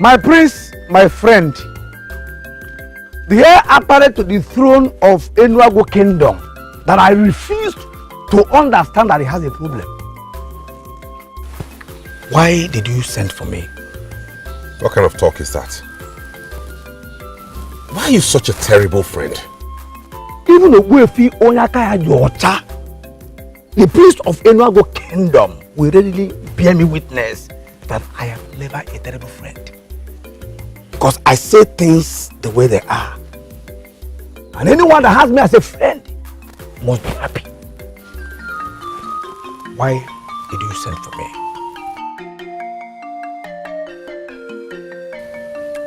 My prince, my friend, the heir apparent to the throne of Enuago Kingdom, that I refused to understand that he has a problem. Why did you send for me? What kind of talk is that? Why are you such a terrible friend? Even Ogbuefi Onyakaya Yocha, the priest of Enuago Kingdom, will readily bear me witness that I am never a terrible friend. Because I say things the way they are. And anyone that has me as a friend must be happy. Why did you send for me?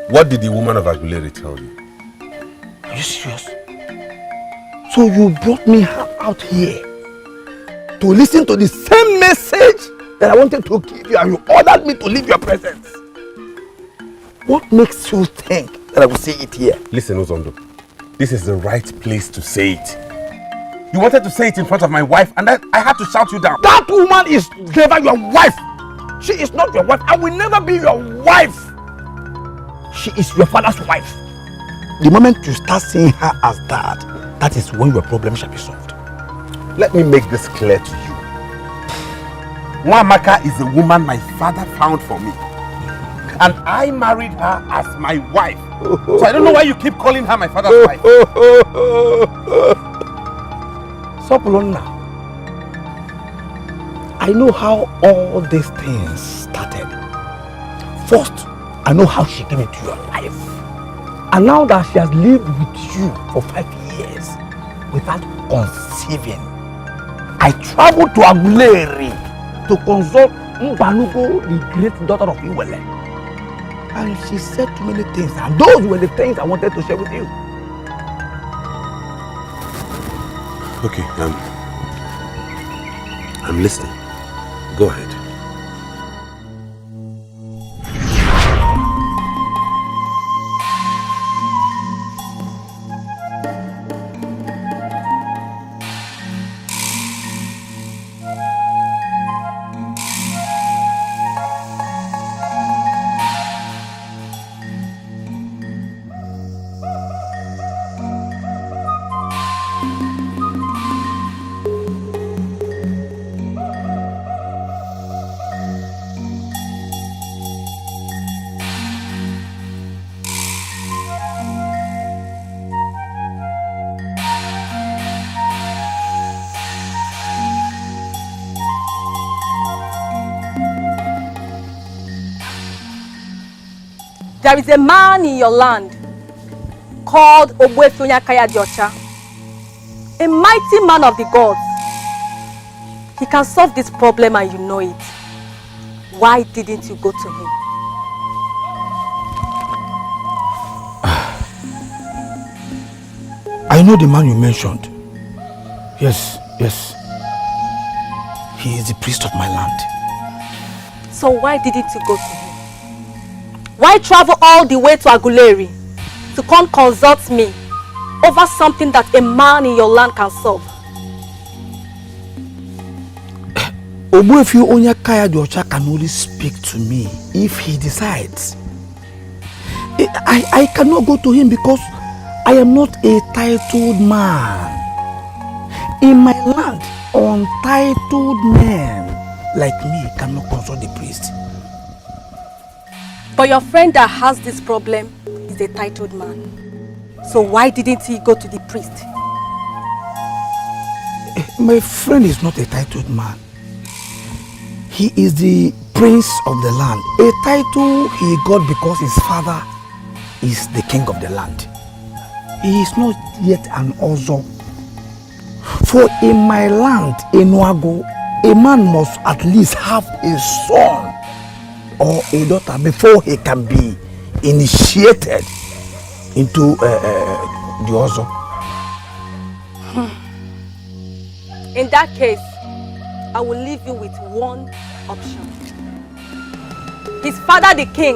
What did the woman of Aguilera tell you? Are you serious? So you brought me out here to listen to the same message that I wanted to give you, and you ordered me to leave your presence. What makes you think that I will say it here? Listen, Uzondo, this is the right place to say it. You wanted to say it in front of my wife, and I had to shout you down. That woman is never your wife. She is not your wife. I will never be your wife. She is your father's wife. The moment you start seeing her as that, that is when your problem shall be solved. Let me make this clear to you. Nwamaka is a woman my father found for me. And I married her as my wife. So I don't know why you keep calling her my father's wife. Sopolona, I know how all these things started. First, I know how she came into your life. And now that she has lived with you for 5 years without conceiving, I traveled to Aguilera to consult Mbanugo, the great daughter of Iwele. And she said too many things, and those were the things I wanted to share with you. Okay, I'm listening. Go ahead. There is a man in your land called Ogbuefi Onyakaya Diocha, a mighty man of the gods. He can solve this problem and you know it. Why didn't you go to him? I know the man you mentioned. Yes. He is the priest of my land. So why didn't you go to him? Why travel all the way to Aguilera to come consult me over something that a man in your land can solve? Ogbuefi Onyakaya Diocha can only speak to me if he decides. I cannot go to him because I am not a titled man. In my land, untitled men like me cannot consult the priest. But your friend that has this problem is a titled man. So why didn't he go to the priest? My friend is not a titled man. He is the prince of the land. A title he got because his father is the king of the land. He is not yet an Ozo. For in my land, Enuago, a man must at least have a son or a daughter before he can be initiated into the Ozo. In that case, I will leave you with one option. His father, the king,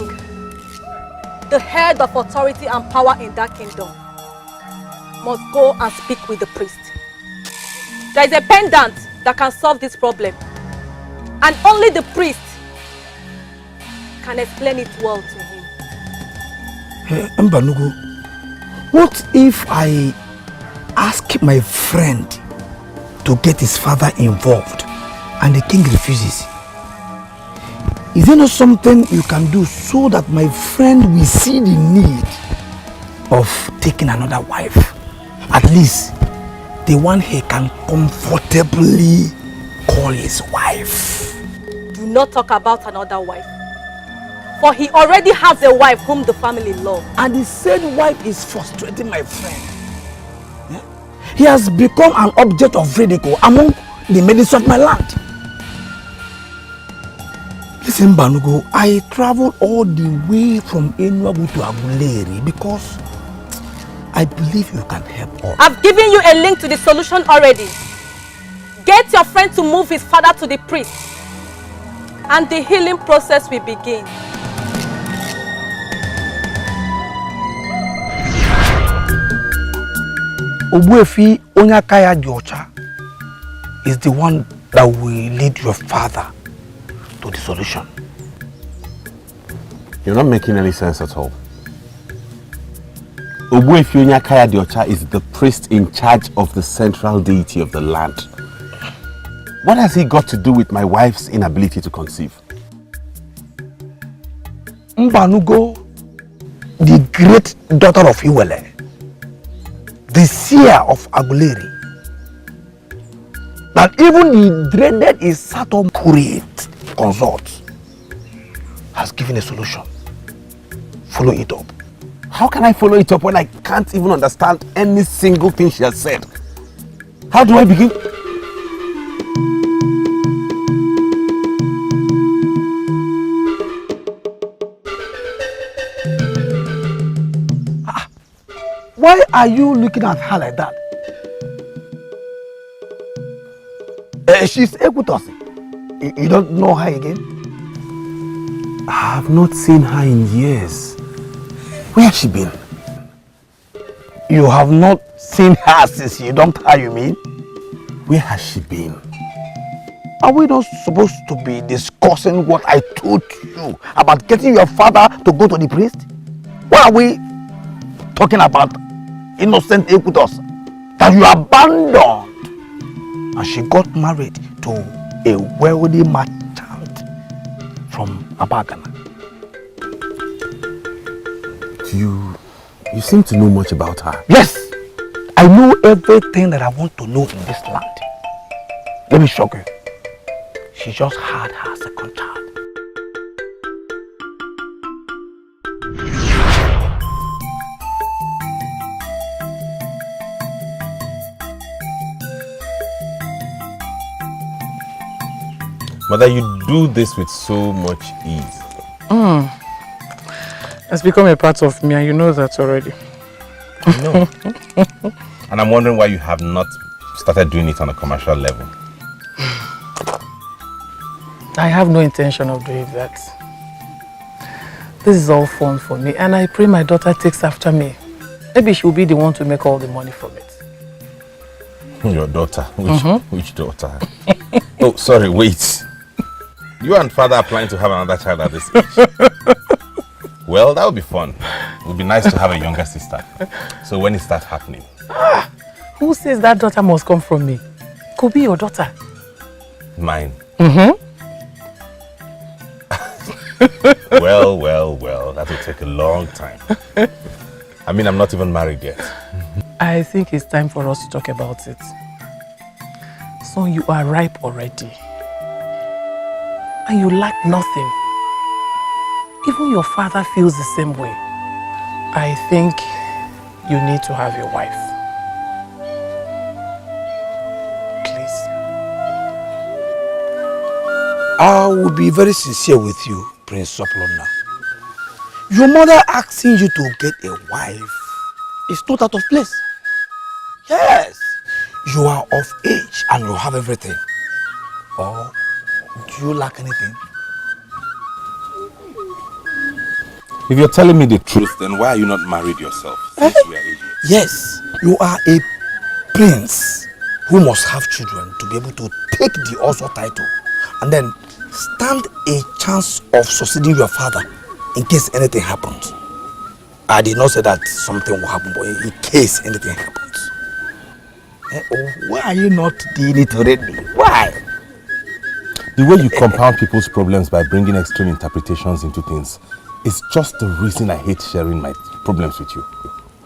the head of authority and power in that kingdom, must go and speak with the priest. There is a pendant that can solve this problem, and only the priest can explain it well to him. Mbanugo, what if I ask my friend to get his father involved and the king refuses? Is there not something you can do so that my friend will see the need of taking another wife? At least the one he can comfortably call his wife. Do not talk about another wife. For he already has a wife whom the family love. And the said wife is frustrating my friend. He has become an object of ridicule among the maidens of my land. Listen, Banugo, I traveled all the way from Enugu to Aguleri because I believe you can help us. I've given you a link to the solution already. Get your friend to move his father to the priest, and the healing process will begin. Obuefi Onyakaya Diocha is the one that will lead your father to the solution. You're not making any sense at all. Obuefi Onyakaya Diocha is the priest in charge of the central deity of the land. What has he got to do with my wife's inability to conceive? Mbanugo, the great daughter of Iwele, the seer of Aguleri, that even the dreaded Isato Curate consort has given a solution. Follow it up. How can I follow it up when I can't even understand any single thing she has said? How do I begin? Why are you looking at her like that? She's Equitosi. You don't know her again? I have not seen her in years. Where has she been? You have not seen her since you dumped her, you mean? Where has she been? Are we not supposed to be discussing what I told you about getting your father to go to the priest? What are we talking about? Innocent Equitos that you abandoned, and she got married to a wealthy merchant from Abagana. You seem to know much about her. Yes, I know everything that I want to know in this land. Let me shock you. She just had her second child. Mother, you do this with so much ease. It's become a part of me, and you know that already. I know. And I'm wondering why you have not started doing it on a commercial level. I have no intention of doing that. This is all fun for me, and I pray my daughter takes after me. Maybe she'll be the one to make all the money from it. Your daughter? Which daughter? Oh, sorry, wait. You and father are planning to have another child at this age. Well, that would be fun. It would be nice to have a younger sister. So when is that happening? Who says that daughter must come from me? Could be your daughter. Mine? Well, that will take a long time. I mean, I'm not even married yet. I think it's time for us to talk about it. So you are ripe already. And you lack nothing. Even your father feels the same way. I think you need to have your wife. Please. I will be very sincere with you, Prince Soplona. Your mother asking you to get a wife is not out of place. Yes, you are of age and you have everything. Or do you lack anything? If you're telling me the truth, then why are you not married yourself since we are aged? Yes, you are a prince who must have children to be able to take the Ozo title and then stand a chance of succeeding your father in case anything happens. I did not say that something will happen, but in case anything happens. Why are you not doing it already? Why? The way you compound people's problems by bringing extreme interpretations into things is just the reason I hate sharing my problems with you.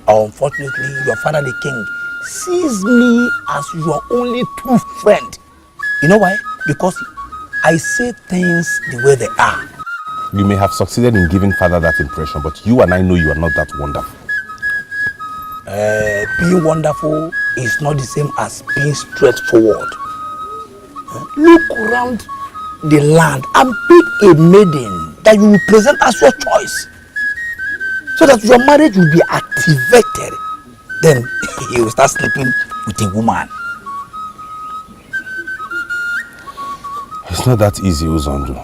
Unfortunately, your father, the king, sees me as your only true friend. You know why? Because I say things the way they are. You may have succeeded in giving father that impression, but you and I know you are not that wonderful. Being wonderful is not the same as being straightforward. Look around the land and pick a maiden that you will present as your choice, so that your marriage will be activated. Then you will start sleeping with a woman. It's not that easy, Uzondu.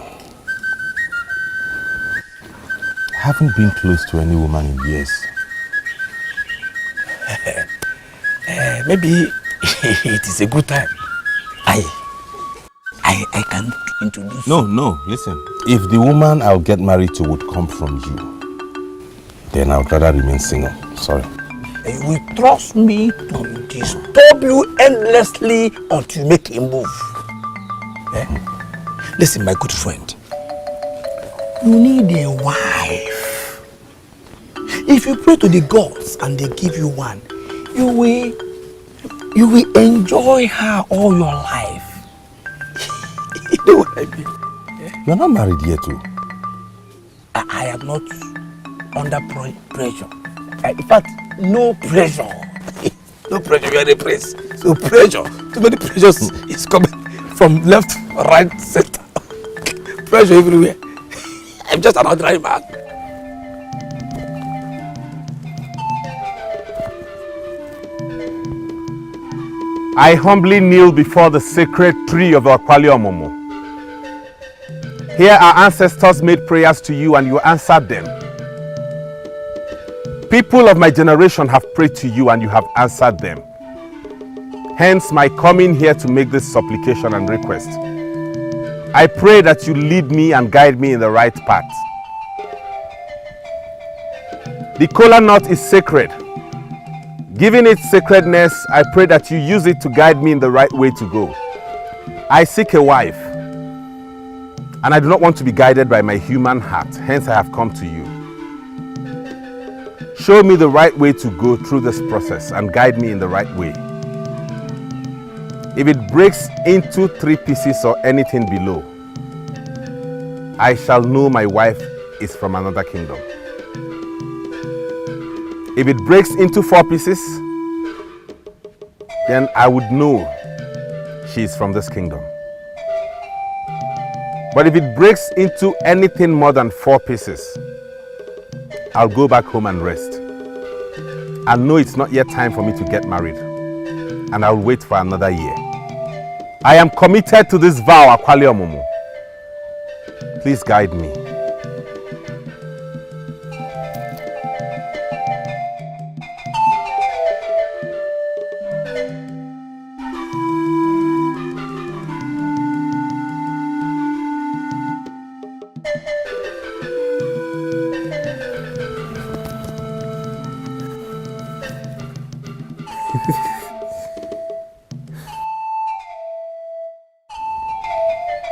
I haven't been close to any woman in years. Maybe it is a good time. I can introduce. No, listen. If the woman I'll get married to would come from you, then I would rather remain single. Sorry. You will trust me to disturb you endlessly until you make a move. Listen, my good friend. You need a wife. If you pray to the gods and they give you one, you will enjoy her all your life. You know what I mean? You're not married yet, too. I am not under pressure. In fact, no pressure. No pressure, you are the prince. So pressure, too many pressures is coming from left, right, center. Pressure everywhere. I'm just an ordinary man. I humbly kneel before the sacred tree of the Akwali Omomo. Here our ancestors made prayers to you and you answered them. People of my generation have prayed to you and you have answered them. Hence my coming here to make this supplication and request. I pray that you lead me and guide me in the right path. The kola nut is sacred. Given its sacredness, I pray that you use it to guide me in the right way to go. I seek a wife, and I do not want to be guided by my human heart. Hence I have come to you. Show me the right way to go through this process and guide me in the right way. If it breaks into 3 pieces or anything below, I shall know my wife is from another kingdom. If it breaks into 4 pieces, then I would know she is from this kingdom. But if it breaks into anything more than 4 pieces, I'll go back home and rest. I know it's not yet time for me to get married, and I'll wait for another year. I am committed to this vow, Akwali Omomo. Please guide me.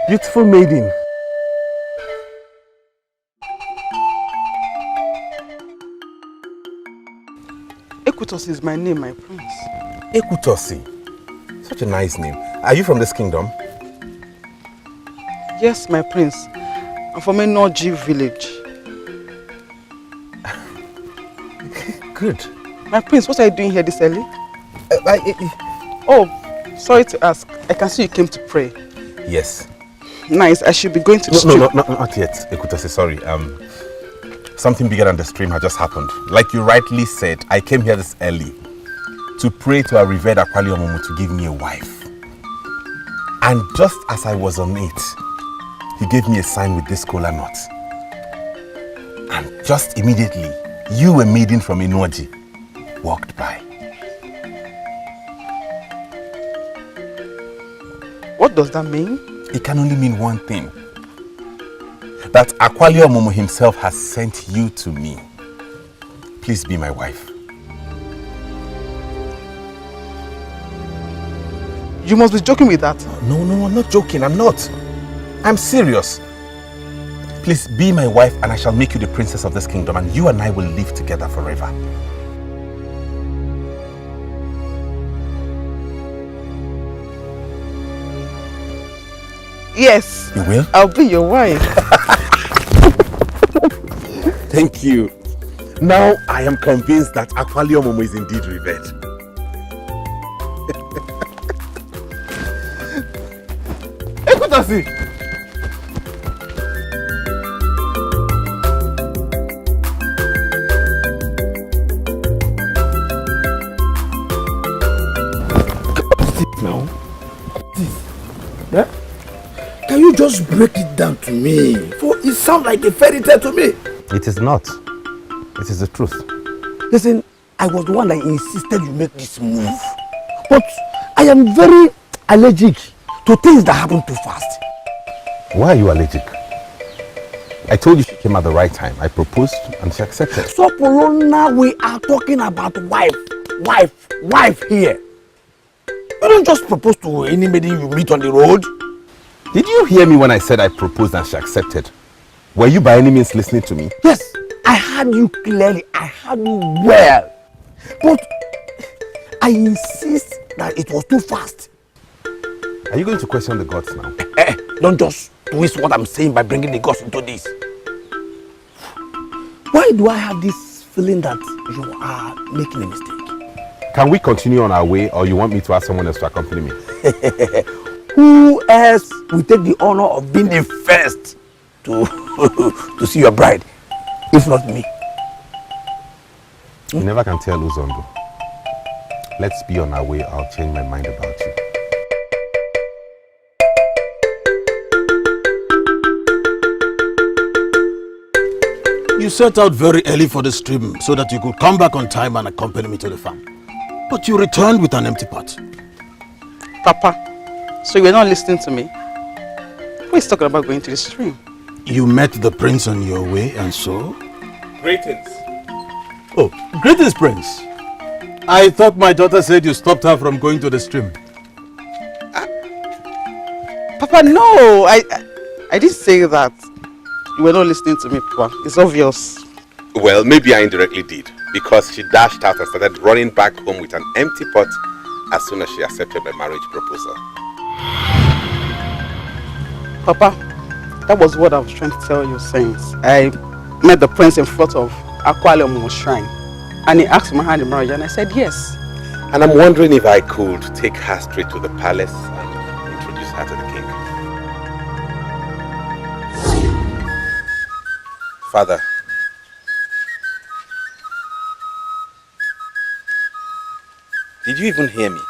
Beautiful maiden. Ekutosi is my name, my prince. Ekutosi. Such a nice name. Are you from this kingdom? Yes, my prince. I'm from a Noji village. Good. My prince, what are you doing here this early? Oh, sorry to ask. I can see you came to pray. Yes. Nice. I should be going to the stream. No, not yet. Ekutosi, sorry. Something bigger than the stream had just happened. Like you rightly said, I came here this early to pray to our revered Akwali Omomo to give me a wife. And just as I was on it, he gave me a sign with this kola nut. And just immediately, you, a maiden from Inuaji, walked by. What does that mean? It can only mean one thing. That Akwali Omomo himself has sent you to me. Please be my wife. You must be joking with that. No, I'm not joking. I'm not. I'm serious. Please be my wife and I shall make you the princess of this kingdom and you and I will live together forever. Yes. You will? I'll be your wife. Thank you. Now I am convinced that Akwali Omomo is indeed revenge. Ekutasi! Now, yeah? Can you just break it down to me? For it sounds like a fairy tale to me. It is not. It is the truth. Listen, I was the one that insisted you make this move. But I am very allergic to things that happen too fast. Why are you allergic? I told you she came at the right time. I proposed and she accepted. So Polona, we are talking about wife here. You don't just propose to anybody you meet on the road. Did you hear me when I said I proposed and she accepted? Were you by any means listening to me? Yes, I heard you clearly. I heard you well. But I insist that it was too fast. Are you going to question the gods now? Don't just twist what I'm saying by bringing the gods into this. Why do I have this feeling that you are making a mistake? Can we continue on our way or you want me to ask someone else to accompany me? Who else will take the honor of being the first to see your bride, if not me? You never can tell, Uzondo. Let's be on our way. I'll change my mind about you. You set out very early for the stream so that you could come back on time and accompany me to the farm. But you returned with an empty pot. Papa, so you were not listening to me? Who is talking about going to the stream? You met the prince on your way and so? Greetings. Oh, greetings, prince. I thought my daughter said you stopped her from going to the stream. Papa, no, I didn't say that. You were not listening to me, Papa. It's obvious. Well, maybe I indirectly did. Because she dashed out and started running back home with an empty pot as soon as she accepted my marriage proposal. Papa, that was what I was trying to tell you since. I met the prince in front of Akwali Omomo's shrine. And he asked my hand in marriage and I said yes. And I'm wondering if I could take her straight to the palace and introduce her to the king. Father, did you even hear me?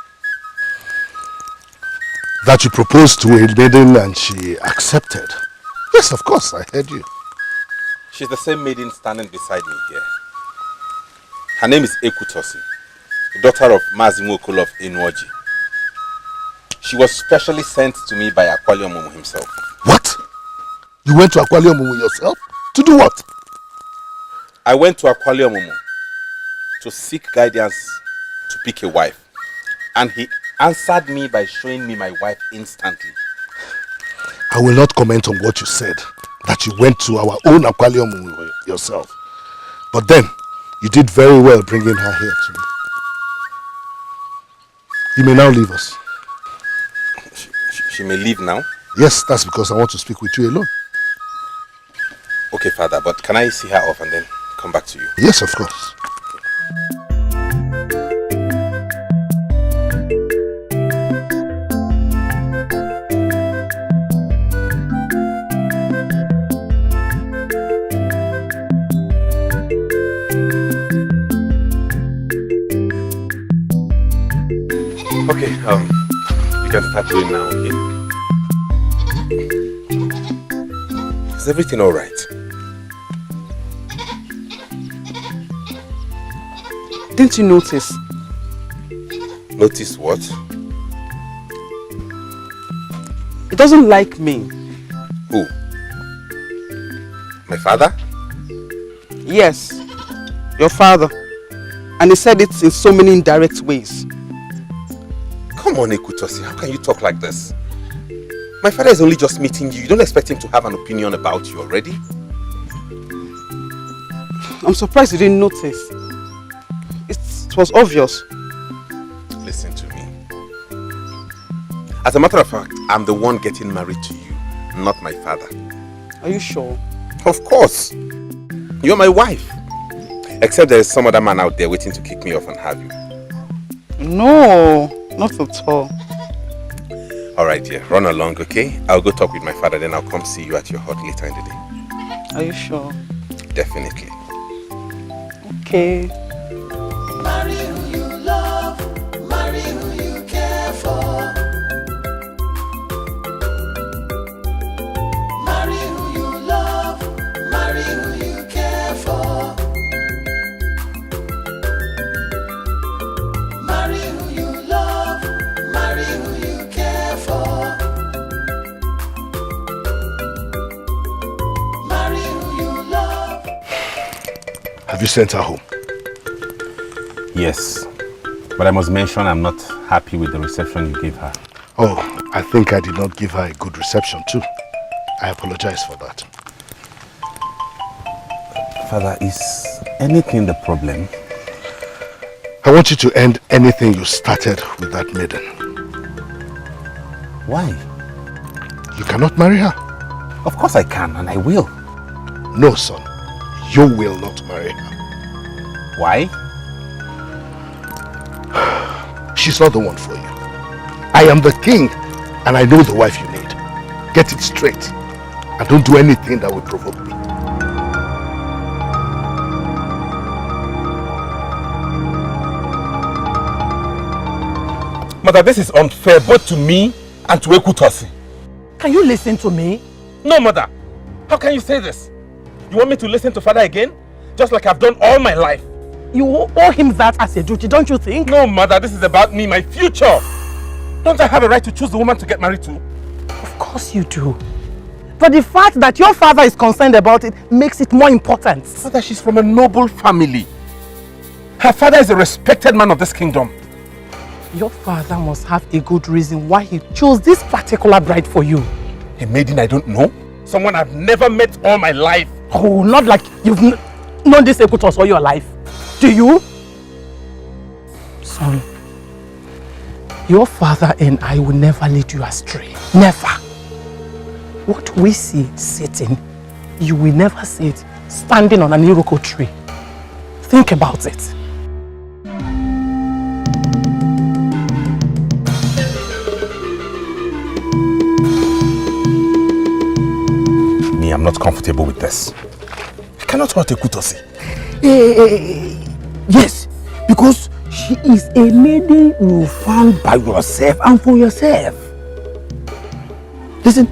That you proposed to a maiden and she accepted. Yes, of course, I heard you. She's the same maiden standing beside me here. Her name is Ekutosi, the daughter of Mazimu Okolo of Inuoji. She was specially sent to me by Akwali Omomo himself. What? You went to Akwali Omomo yourself? To do what? I went to Akwali Omomo to seek guidance to pick a wife. And he answered me by showing me my wife instantly. I will not comment on what you said, that you went to our own Akwali Omomo yourself. But then, you did very well bringing her here to me. You may now leave us. She may leave now? Yes, that's because I want to speak with you alone. Okay, Father, but can I see her off and then come back to you? Yes, of course. Okay, you can start doing now, okay? Is everything all right? Didn't you notice? Notice what? He doesn't like me. Who? My father? Yes. Your father. And he said it in so many indirect ways. Come on, Ekutosi, how can you talk like this? My father is only just meeting you. You don't expect him to have an opinion about you already? I'm surprised you didn't notice. It was obvious. Listen to me. As a matter of fact, I'm the one getting married to you, not my father. Are you sure? Of course. You're my wife. Except there is some other man out there waiting to kick me off and have you. No, not at all. Alright, dear, run along, okay? I'll go talk with my father, then I'll come see you at your hut later in the day. Are you sure? Definitely. Okay. Marry who you love, marry who you care for. Marry who you love, marry who you care for. Marry who you love, marry who you care for. Marry who you love. Have you sent her home? Yes, but I must mention I'm not happy with the reception you gave her. Oh, I think I did not give her a good reception too. I apologize for that. Father, is anything the problem? I want you to end anything you started with that maiden. Why? You cannot marry her. Of course I can, and I will. No, son. You will not marry her. Why? She's not the one for you. I am the king, and I know the wife you need. Get it straight. And don't do anything that will provoke me. Mother, this is unfair both to me and to Ekutosi. Can you listen to me? No, Mother. How can you say this? You want me to listen to Father again? Just like I've done all my life. You owe him that as a duty, don't you think? No, Mother, this is about me, my future. Don't I have a right to choose the woman to get married to? Of course you do. But the fact that your father is concerned about it makes it more important. Mother, she's from a noble family. Her father is a respected man of this kingdom. Your father must have a good reason why he chose this particular bride for you. A maiden I don't know? Someone I've never met all my life. Oh, not like you've known this Ekutos all your life. Do you? Son, your father and I will never lead you astray. Never. What we see sitting, you will never see it standing on an iroko tree. Think about it. Me, I'm not comfortable with this. I cannot hurt Ekutosi. Yes, because she is a maiden you found by yourself and for yourself. Listen,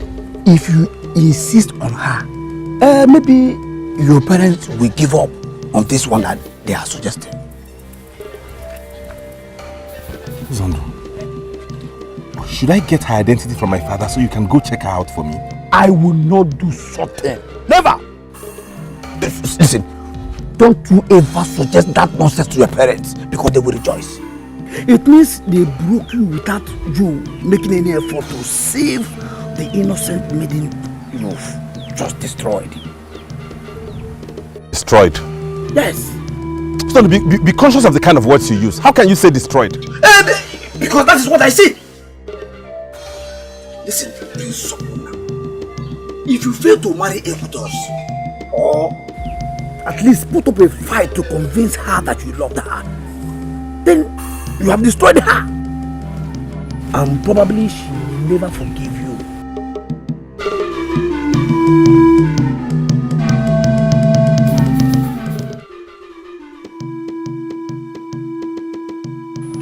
if you insist on her, maybe your parents will give up on this one that they are suggesting. Zondo, should I get her identity from my father so you can go check her out for me? I will not do something. Never. Listen, don't you ever suggest that nonsense to your parents because they will rejoice. It means they broke you without you making any effort to save the innocent maiden you've just destroyed. Destroyed? Yes. So be conscious of the kind of words you use. How can you say destroyed? Because that is what I see. Listen, there is someone now. If you fail to marry Ekutos, or at least put up a fight to convince her that you loved her, then you have destroyed her. And probably she will never forgive you.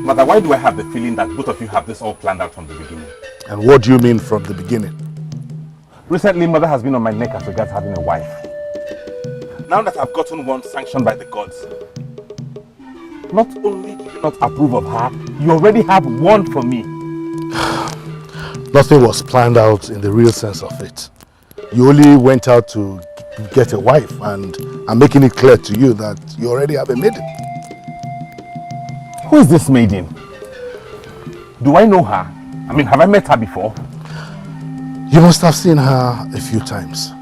Mother, why do I have the feeling that both of you have this all planned out from the beginning? And what do you mean from the beginning? Recently, Mother has been on my neck as regards having a wife. Now that I've gotten one sanctioned by the gods, not only do you not approve of her, you already have one for me. Nothing was planned out in the real sense of it. You only went out to get a wife, and I'm making it clear to you that you already have a maiden. Who is this maiden? Do I know her? I mean, have I met her before? You must have seen her a few times.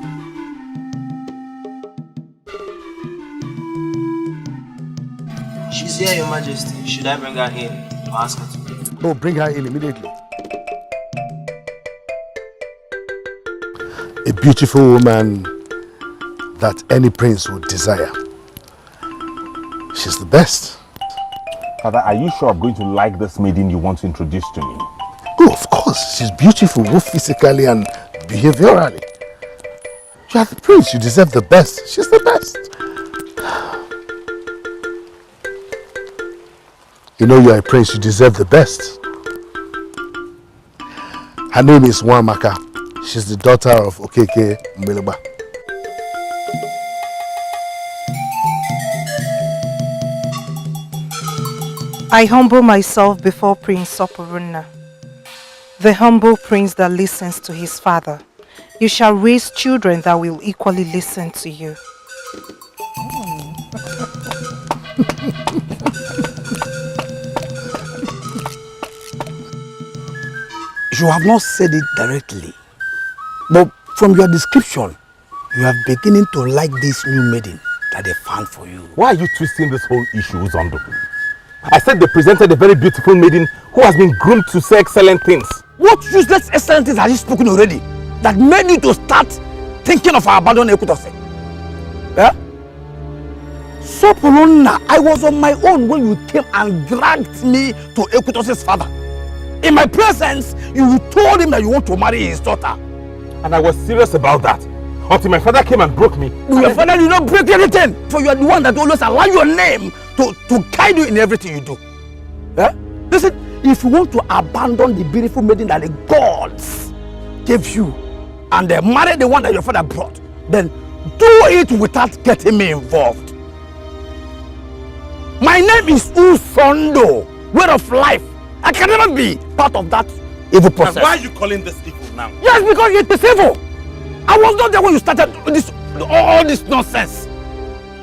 She's here, Your Majesty. Should I bring her in to ask her to pray? Oh, bring her in immediately. A beautiful woman that any prince would desire. She's the best. Father, are you sure I'm going to like this maiden you want to introduce to me? Oh, of course. She's beautiful, both physically and behaviorally. You are the prince. You deserve the best. She's the best. You know you are a prince. You deserve the best. Her name is Nwamaka. She's the daughter of Okeke Mmeleba. I humble myself before Prince Soporuna, the humble prince that listens to his father. You shall raise children that will equally listen to you. You have not said it directly, but from your description, you are beginning to like this new maiden that they found for you. Why are you twisting this whole issue, Uzondo? I said they presented a very beautiful maiden who has been groomed to say excellent things. What useless excellent things have you spoken already that made you to start thinking of our abandoned Ekutose? Yeah? Soporuna, I was on my own when you came and dragged me to Ekutose's father. In my presence, you told him that you want to marry his daughter. And I was serious about that. Until my father came and broke me. Your father did not break anything. For you are the one that always allow your name to guide you in everything you do. Yeah? Listen, if you want to abandon the beautiful maiden that the gods gave you and marry the one that your father brought, then do it without getting me involved. My name is Uzondo, word of life. I can never be part of that evil process. And why are you calling this evil now? Yes, because it is evil. I was not there when you started all this nonsense.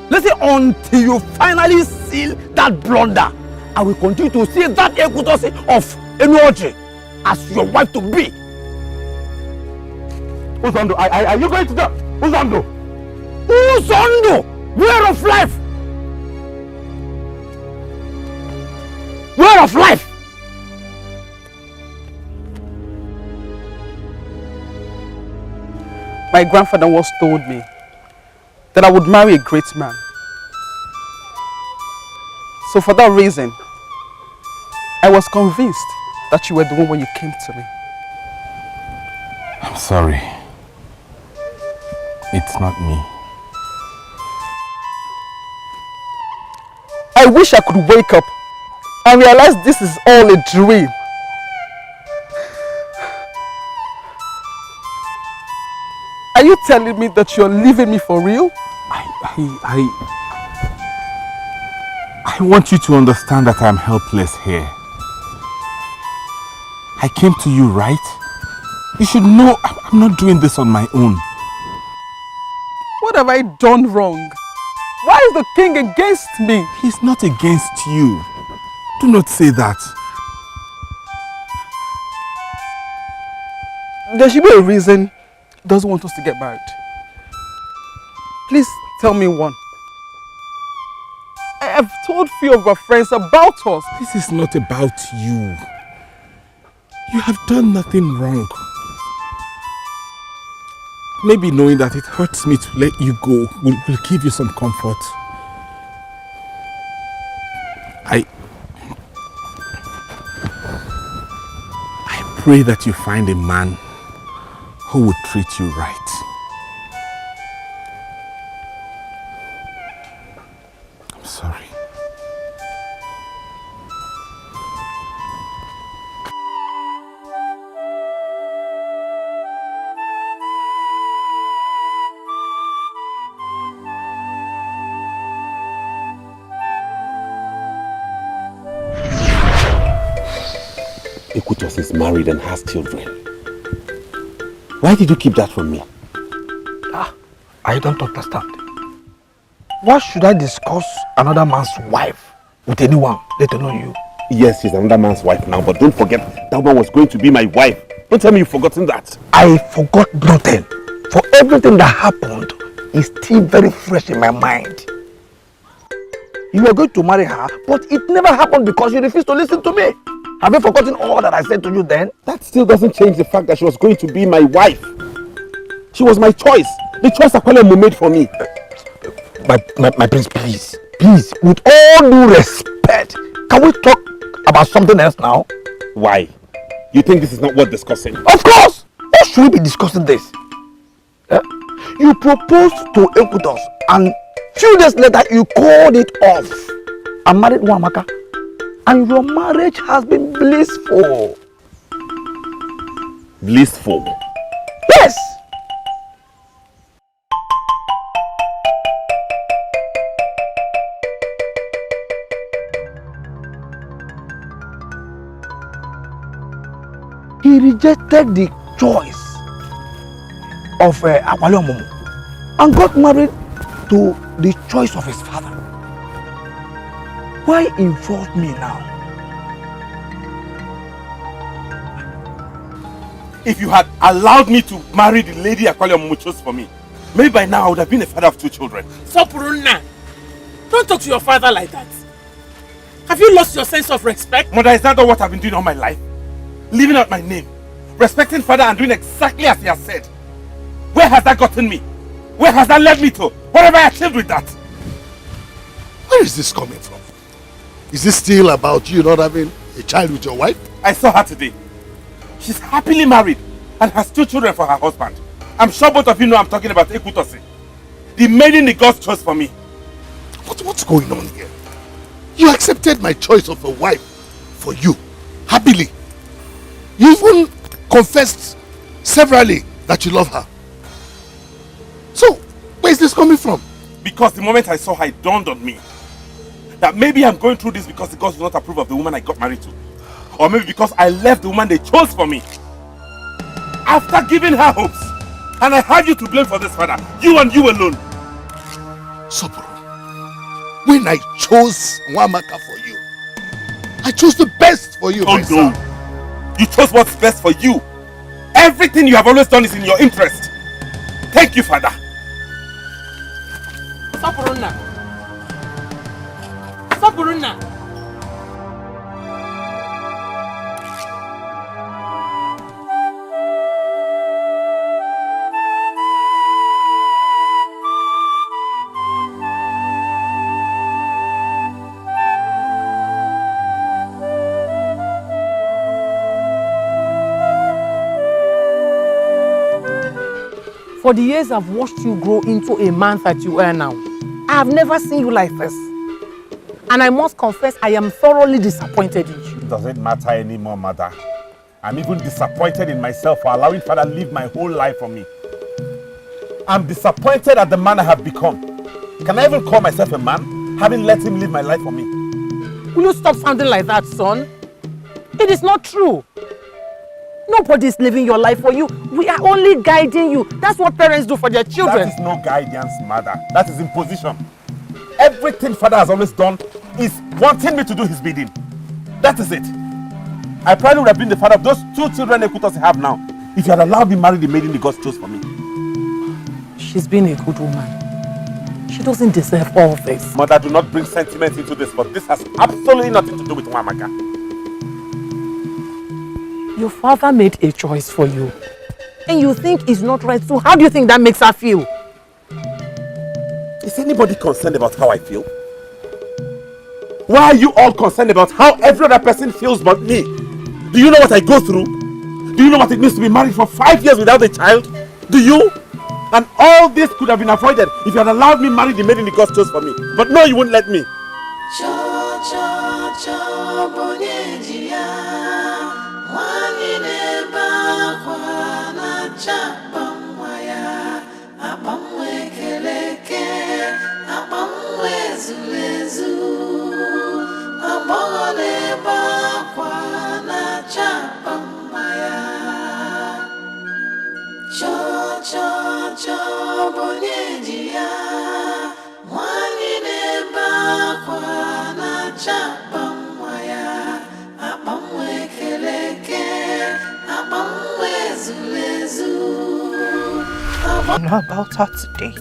Listen, until you finally seal that blunder, I will continue to see that Ekutose of Enuoji as your wife to be. Uzondo, are you going to that? Uzondo! Uzondo! Word of life! Word of life! My grandfather once told me that I would marry a great man. So for that reason, I was convinced that you were the one when you came to me. I'm sorry. It's not me. I wish I could wake up and realize this is all a dream. Are you telling me that you're leaving me for real? I want you to understand that I'm helpless here. I came to you, right? You should know I'm not doing this on my own. What have I done wrong? Why is the king against me? He's not against you. Do not say that. There should be a reason he doesn't want us to get married. Please tell me one. I have told few of our friends about us. This is not about you. You have done nothing wrong. Maybe knowing that it hurts me to let you go will give you some comfort. I pray that you find a man who would treat you right. I'm sorry. Ekutos is married and has children. Why did you keep that from me? I don't understand. Why should I discuss another man's wife with anyone, let alone you? Yes, she's another man's wife now, but don't forget that one was going to be my wife. Don't tell me you've forgotten that. I forgot nothing. For everything that happened is still very fresh in my mind. You were going to marry her, but it never happened because you refused to listen to me. Have you forgotten all that I said to you then? That still doesn't change the fact that she was going to be my wife. She was my choice. The choice Akwalemu made for me. My prince, please, with all due respect, can we talk about something else now? Why? You think this is not worth discussing? Of course! Why should we be discussing this? You proposed to Ekutos and few days later you called it off and married Wamaka. And your marriage has been blissful. Blissful? Yes! He rejected the choice of Akwalemu and got married to the choice of his father. Why involve me now? If you had allowed me to marry the lady Akwalemu chose for me, maybe by now I would have been a father of 2 children. Sopuruna, don't talk to your father like that. Have you lost your sense of respect? Mother, is that not what I've been doing all my life? Living out my name, respecting father and doing exactly as he has said. Where has that gotten me? Where has that led me to? What have I achieved with that? Where is this coming from? Is this still about you not having a child with your wife? I saw her today. She's happily married and has 2 children for her husband. I'm sure both of you know I'm talking about Ekutosi, the maiden the gods chose for me. What's going on here? You accepted my choice of a wife for you, happily. You even confessed severally that you love her. So, where is this coming from? Because the moment I saw her, it dawned on me that maybe I'm going through this because the gods do not approve of the woman I got married to. Or maybe because I left the woman they chose for me. After giving her hopes. And I have you to blame for this, father. You and you alone. Soboro, when I chose Wamaka for you, I chose the best for you, oh, my son. No. You chose what's best for you. Everything you have always done is in your interest. Thank you, father. Sopuruna. Sopuruna. For the years I've watched you grow into a man that you are now, I have never seen you like this. And I must confess, I am thoroughly disappointed in you. It doesn't matter anymore, mother. I'm even disappointed in myself for allowing father to live my whole life for me. I'm disappointed at the man I have become. Can I even call myself a man, having let him live my life for me? Will you stop sounding like that, son? It is not true. Nobody is living your life for you. We are only guiding you. That's what parents do for their children. That is no guidance, mother. That is imposition. Everything father has always done is wanting me to do his bidding. That is it. I probably would have been the father of those 2 children Ekutos have now if you had allowed me marry the maiden the gods chose for me. She's been a good woman. She doesn't deserve all this. Mother, do not bring sentiment into this, but this has absolutely nothing to do with Wamaka. Your father made a choice for you. And you think it's not right, so how do you think that makes her feel? Is anybody concerned about how I feel? Why are you all concerned about how every other person feels but me? Do you know what I go through? Do you know what it means to be married for 5 years without a child? Do you? And all this could have been avoided if you had allowed me marry the maiden the gods chose for me. But no, you wouldn't let me. Cho bonye don't know about her today.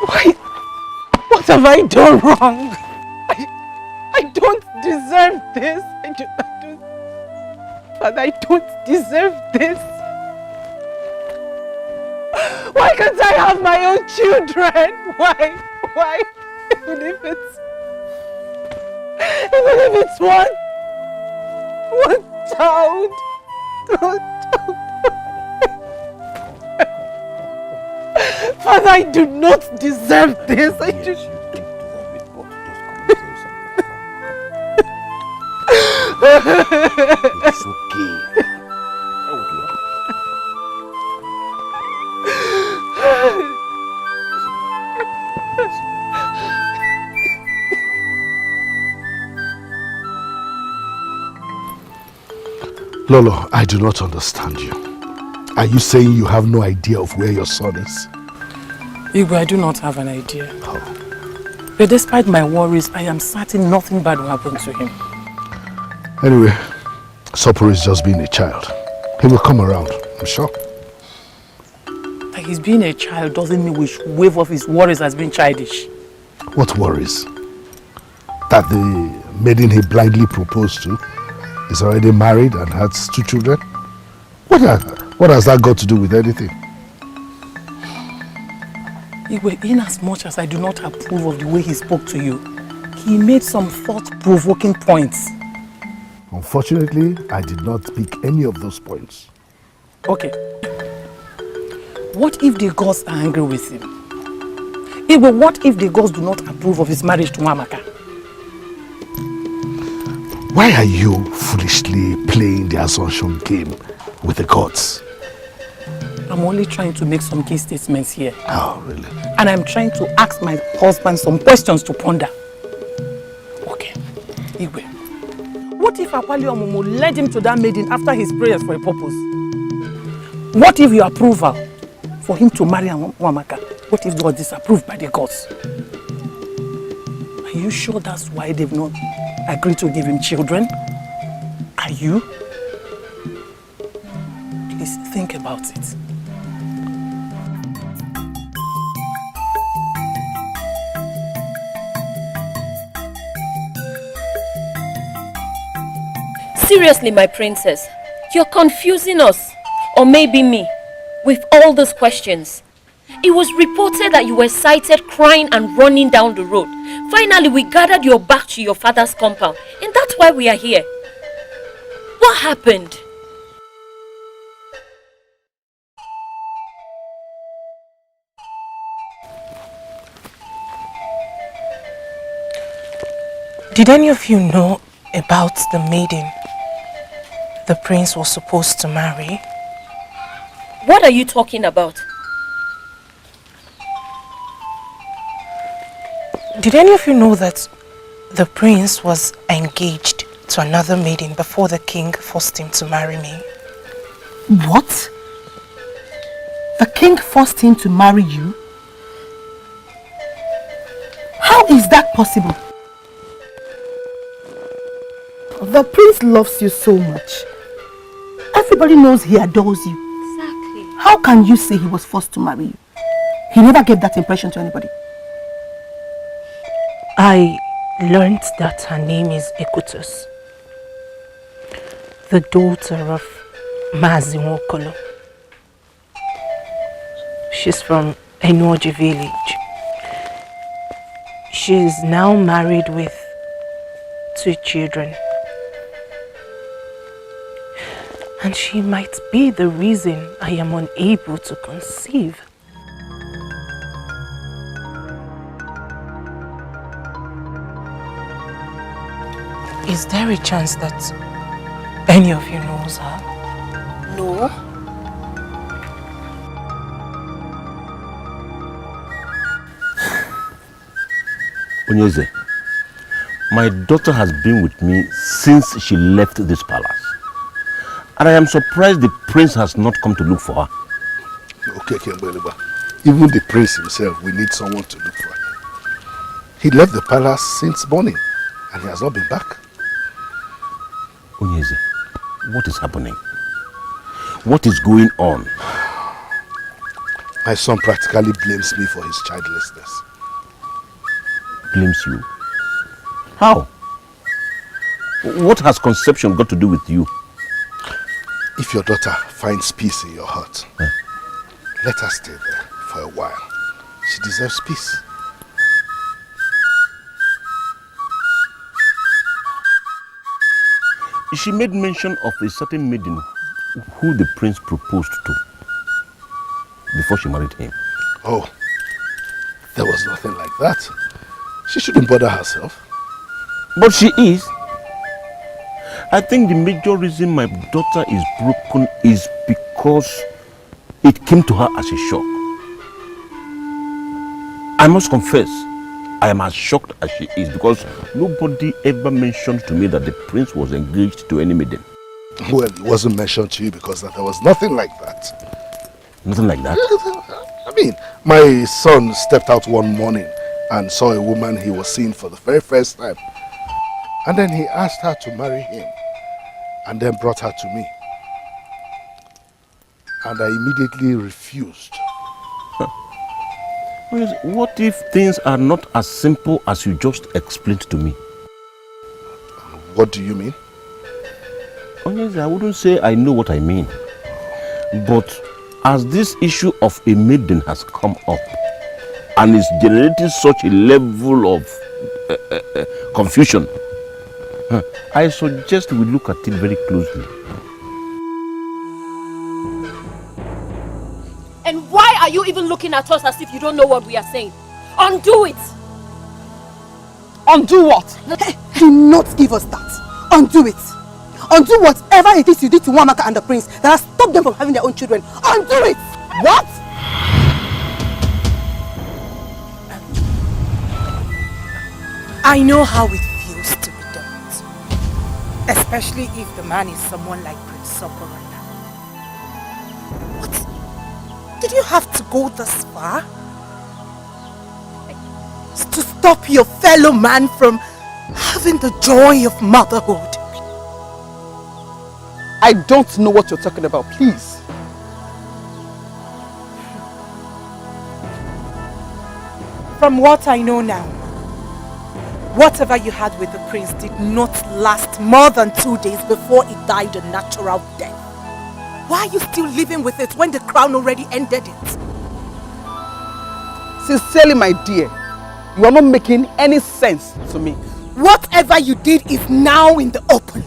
Why? What have I done wrong? I don't deserve this. But I don't deserve this. Why can't I have my own children? Why? Even if it's one child. Father, I do not deserve this. I do. It's okay. Lolo, I do not understand you. Are you saying you have no idea of where your son is? Igwe, I do not have an idea. Oh. But despite my worries, I am certain nothing bad will happen to him. Anyway, Sopo is just being a child. He will come around, I'm sure. That he's being a child doesn't mean we should wave off his worries as being childish. What worries? That the maiden he blindly proposed to is already married and has 2 children? What has that got to do with anything? Igwe, in as much as I do not approve of the way he spoke to you, he made some thought-provoking points. Unfortunately, I did not pick any of those points. Okay. What if the gods are angry with him? Igwe, what if the gods do not approve of his marriage to Amaka? Why are you foolishly playing the assumption game with the gods? I'm only trying to make some key statements here. Oh, really? And I'm trying to ask my husband some questions to ponder. Okay. Igwe, what if Akwali Omomo led him to that maiden after his prayers for a purpose? What if your approval for him to marry Amaka, what if it was disapproved by the gods? Are you sure that's why they've not agreed to give him children? Are you? Please think about it. Seriously, my princess, you're confusing us, or maybe me, with all those questions. It was reported that you were sighted crying and running down the road. Finally, we gathered you back to your father's compound, and that's why we are here. What happened? Did any of you know about the maiden the prince was supposed to marry? What are you talking about? Did any of you know that the prince was engaged to another maiden before the king forced him to marry me? What? The king forced him to marry you? How is that possible? The prince loves you so much. Everybody knows he adores you. Exactly. How can you say he was forced to marry you? He never gave that impression to anybody. I learned that her name is Ekutus, the daughter of Mazi Nwokolo. She's from Enoji village. She is now married with 2 children. And she might be the reason I am unable to conceive. Is there a chance that any of you knows her? No. Ugezu, my daughter has been with me since she left this palace. And I am surprised the prince has not come to look for her. Okay, Kembeleba. Even the prince himself, we need someone to look for her. He left the palace since morning and he has not been back. Ugezu, What is happening? What is going on? My son practically blames me for his childlessness. Blames you? How? What has conception got to do with you? If your daughter finds peace in your heart, let her stay there for a while. She deserves peace. She made mention of a certain maiden who the prince proposed to before she married him. Oh, there was nothing like that. She shouldn't bother herself. But she is. I think the major reason my daughter is broken is because it came to her as a shock. I must confess, I am as shocked as she is because nobody ever mentioned to me that the prince was engaged to any maiden. Well, it wasn't mentioned to you because there was nothing like that. Nothing like that? I mean, my son stepped out one morning and saw a woman he was seeing for the very first time. And then he asked her to marry him and then brought her to me. And I immediately refused. What if things are not as simple as you just explained to me? What do you mean? Honestly, I wouldn't say I know what I mean. But as this issue of a maiden has come up and is generating such a level of confusion, I suggest we look at it very closely. And why are you even looking at us as if you don't know what we are saying? Undo it! Undo what? Hey, do not give us that. Undo it. Undo whatever it is you did to Wamaka and the prince that has stopped them from having their own children. Undo it! What? I know how it feels to be dumped. Especially if the man is someone like Prince Sokorana. What? Did you have to go this far? To stop your fellow man from having the joy of motherhood? I don't know what you're talking about, please. From what I know now, whatever you had with the prince did not last more than 2 days before it died a natural death. Why are you still living with it when the crown already ended it? Sincerely, my dear, you are not making any sense to me. Whatever you did is now in the open.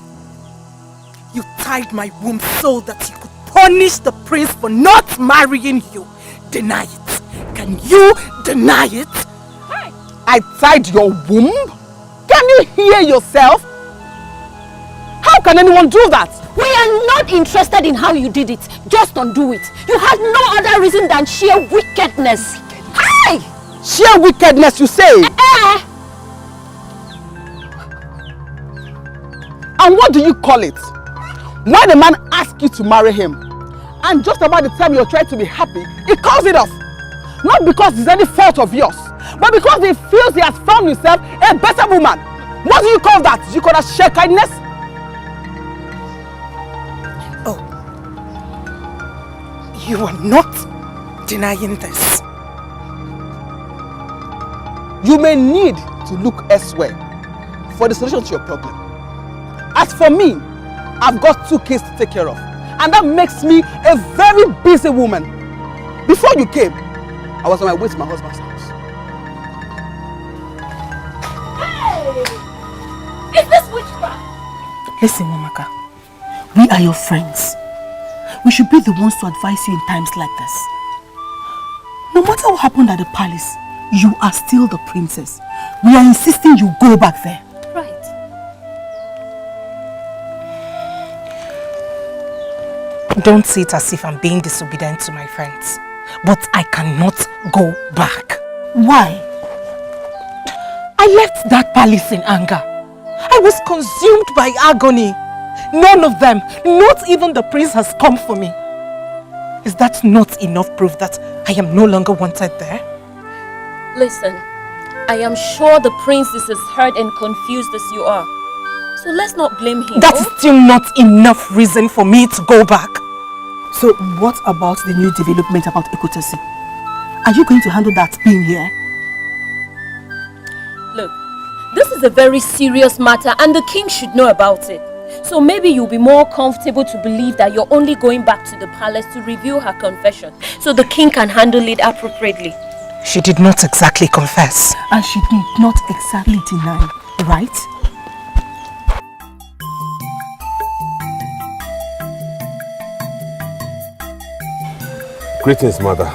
You tied my womb so that you could punish the prince for not marrying you. Deny it. Can you deny it? I tied your womb? Can you hear yourself? How can anyone do that? We are not interested in how you did it. Just undo it. You had no other reason than sheer wickedness. Hi! Sheer wickedness, you say? And what do you call it? When a man asks you to marry him, and just about the time you're trying to be happy, he calls it off. Not because it's any fault of yours, but because he feels he has found himself a better woman. What do you call that? Do you call that sheer kindness? Oh, you are not denying this. You may need to look elsewhere for the solution to your problem. As for me, I've got 2 kids to take care of, and that makes me a very busy woman. Before you came, I was on my way to my husband's house. Hey! Is this witchcraft? Listen, Wamaka, we are your friends. We should be the ones to advise you in times like this. No matter what happened at the palace, you are still the princess. We are insisting you go back there. Right. Don't see it as if I'm being disobedient to my friends. But I cannot go back. Why? I left that palace in anger. I was consumed by agony. None of them, not even the prince, has come for me. Is that not enough proof that I am no longer wanted there? Listen, I am sure the prince is as hurt and confused as you are. So So let's not blame him. That's still not enough reason for me to go back. So what about the new development about Ekotesi? Are you going to handle that being here? Look, this is a very serious matter and the king should know about it. So maybe you'll be more comfortable to believe that you're only going back to the palace to review her confession so the king can handle it appropriately. She did not exactly confess. And she did not exactly deny, right? Greetings, mother.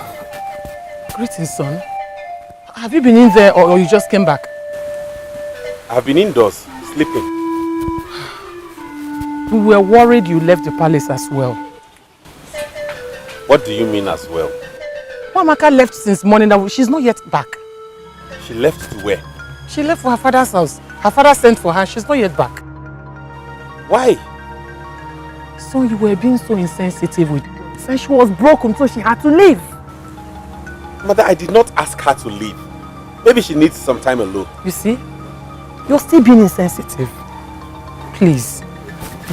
Greetings, son. Have you been in there or you just came back? I've been indoors, sleeping. We were worried you left the palace as well. What do you mean as well? Amaka left since morning. She's not yet back. She left to where? She left for her father's house. Her father sent for her. She's not yet back. Why? Son, you were being so insensitive with her. Said she was broken, so she had to leave. Mother, I did not ask her to leave. Maybe she needs some time alone. You see? You're still being insensitive. Please,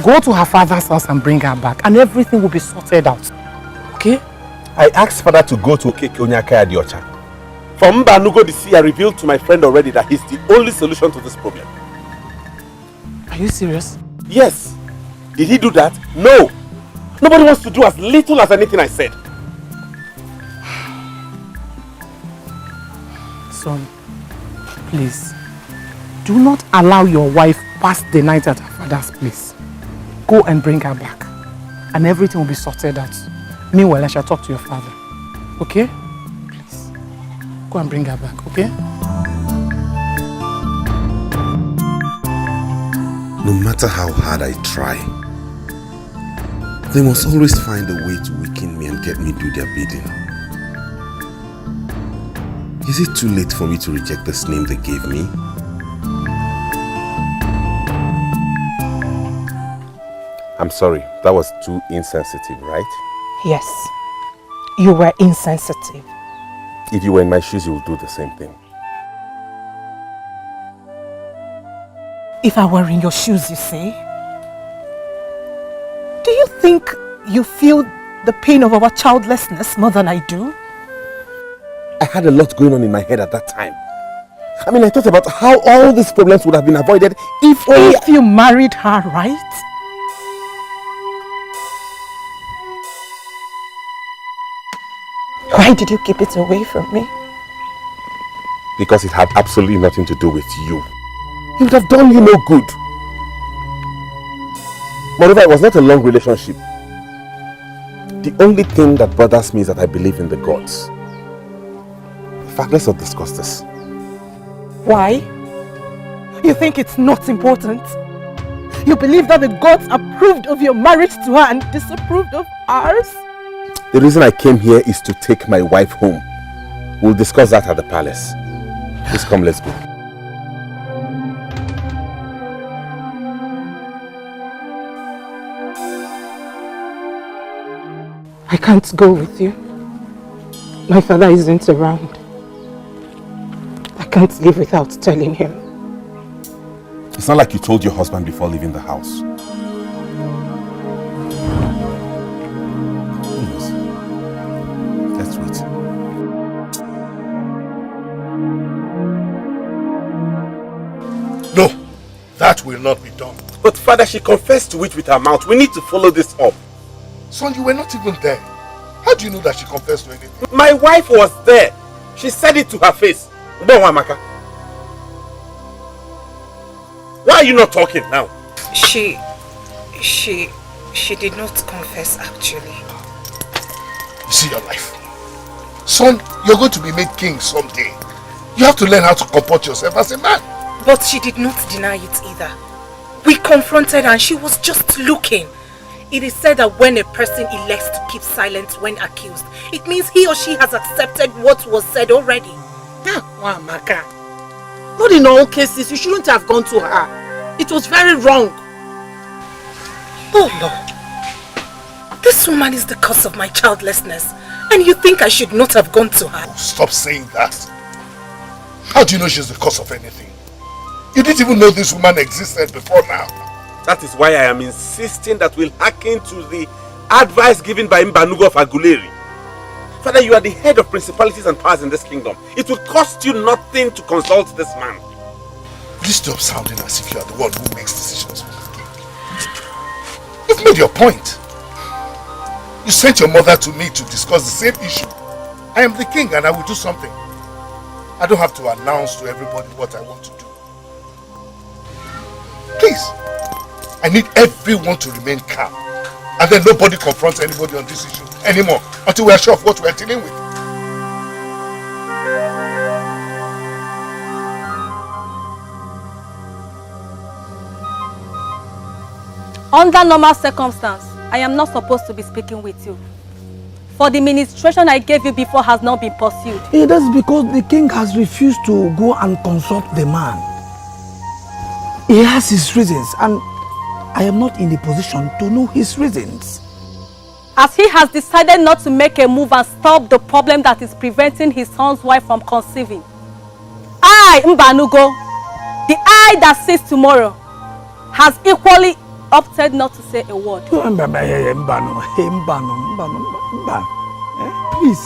go to her father's house and bring her back and everything will be sorted out. Okay? I asked father to go to Okeke Adiocha. From Mbanugo the sea, I revealed to my friend already that he's the only solution to this problem. Are you serious? Yes. Did he do that? No. Nobody wants to do as little as anything I said. Son, please, do not allow your wife pass the night at her father's place. Go and bring her back and everything will be sorted out. Meanwhile, I shall talk to your father. Okay? Please, go and bring her back, okay? No matter how hard I try, they must always find a way to weaken me and get me do their bidding. Is it too late for me to reject this name they gave me? I'm sorry, that was too insensitive, right? Yes, you were insensitive. If you were in my shoes, you would do the same thing. If I were in your shoes, you say? Do you think you feel the pain of our childlessness more than I do? I had a lot going on in my head at that time. I mean, I thought about how all these problems would have been avoided if you married her, right? Why did you keep it away from me? Because it had absolutely nothing to do with you. It would have done you no good. Moreover, it was not a long relationship. The only thing that bothers me is that I believe in the gods. In fact, let's not discuss this. Why? You think it's not important? You believe that the gods approved of your marriage to her and disapproved of ours? The reason I came here is to take my wife home. We'll discuss that at the palace. Please come, let's go. I can't go with you. My father isn't around. I can't live without telling him. It's not like you told your husband before leaving the house. Let's wait. No, that will not be done. But father, she confessed to it with her mouth. We need to follow this up. Son, you were not even there. How do you know that she confessed to anything? My wife was there. She said it to her face. Amaka. Why are you not talking now? She did not confess actually. You see your life. Son, you're going to be made king someday. You have to learn how to comport yourself as a man. But she did not deny it either. We confronted her and she was just looking. It is said that when a person elects to keep silent when accused, it means he or she has accepted what was said already. Amaka. Not in all cases. You shouldn't have gone to her. It was very wrong. Oh Lord. This woman is the cause of my childlessness. And you think I should not have gone to her? Oh, stop saying that. How do you know she's the cause of anything? You didn't even know this woman existed before now. That is why I am insisting that we'll hearken to the advice given by Mbanugo of Aguleri. Father, you are the head of principalities and powers in this kingdom. It will cost you nothing to consult this man. Please stop sounding as if you are the one who makes decisions for the king. You've made your point. You sent your mother to me to discuss the same issue. I am the king and I will do something. I don't have to announce to everybody what I want to do. Please, I need everyone to remain calm. And then nobody confronts anybody on this issue anymore until we are sure of what we are dealing with. Under normal circumstance, I am not supposed to be speaking with you. For the ministration I gave you before has not been pursued. That's because the king has refused to go and consult the man. He has his reasons and I am not in the position to know his reasons. As he has decided not to make a move and stop the problem that is preventing his son's wife from conceiving, I, Mbanugo, the I that sees tomorrow, has equally opted not to say a word. Please,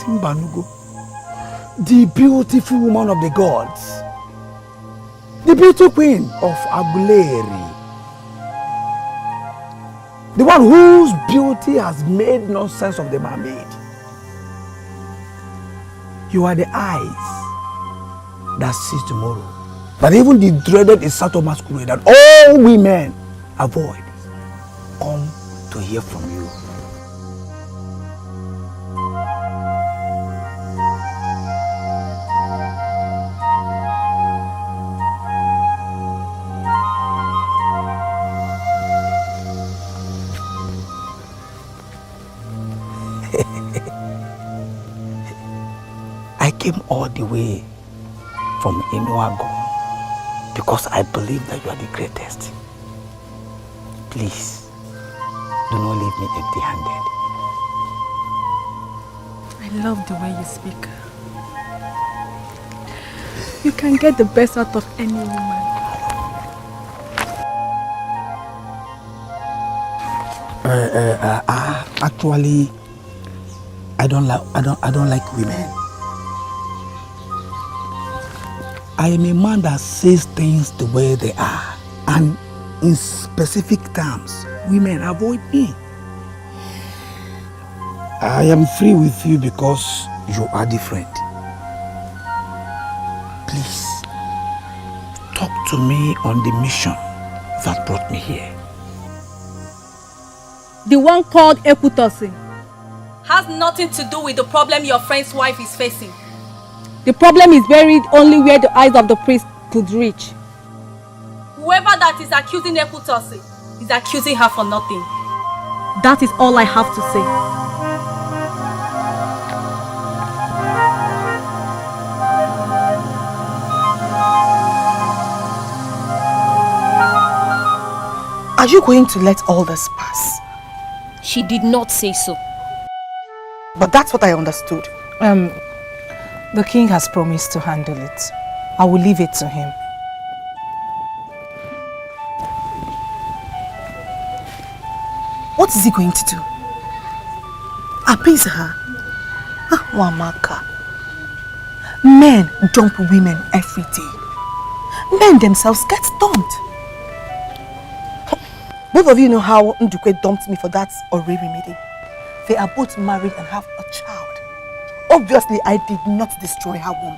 Mbanugo, the beautiful woman of the gods, the beautiful queen of Aguleri, the one whose beauty has made nonsense of the mermaid. You are the eyes that see tomorrow. That even the dreaded Isato masquerade that all women avoid come to hear from you. I came all the way from Inuago because I believe that you are the greatest. Please, do not leave me empty-handed. I love the way you speak. You can get the best out of any woman. Actually, I don't like women. I am a man that says things the way they are, and in specific terms, women avoid me. I am free with you because you are different. Please, talk to me on the mission that brought me here. The one called Equitosi has nothing to do with the problem your friend's wife is facing. The problem is buried only where the eyes of the priest could reach. Whoever that is accusing Equitosi is accusing her for nothing. That is all I have to say. Are you going to let all this pass? She did not say so. But that's what I understood. The king has promised to handle it. I will leave it to him. What is he going to do? Appease her? Wamaka. Men dump women every day. Men themselves get dumped. Both of you know how Ndukwe dumped me for that Oriri meeting. They are both married and have a child. Obviously, I did not destroy her womb.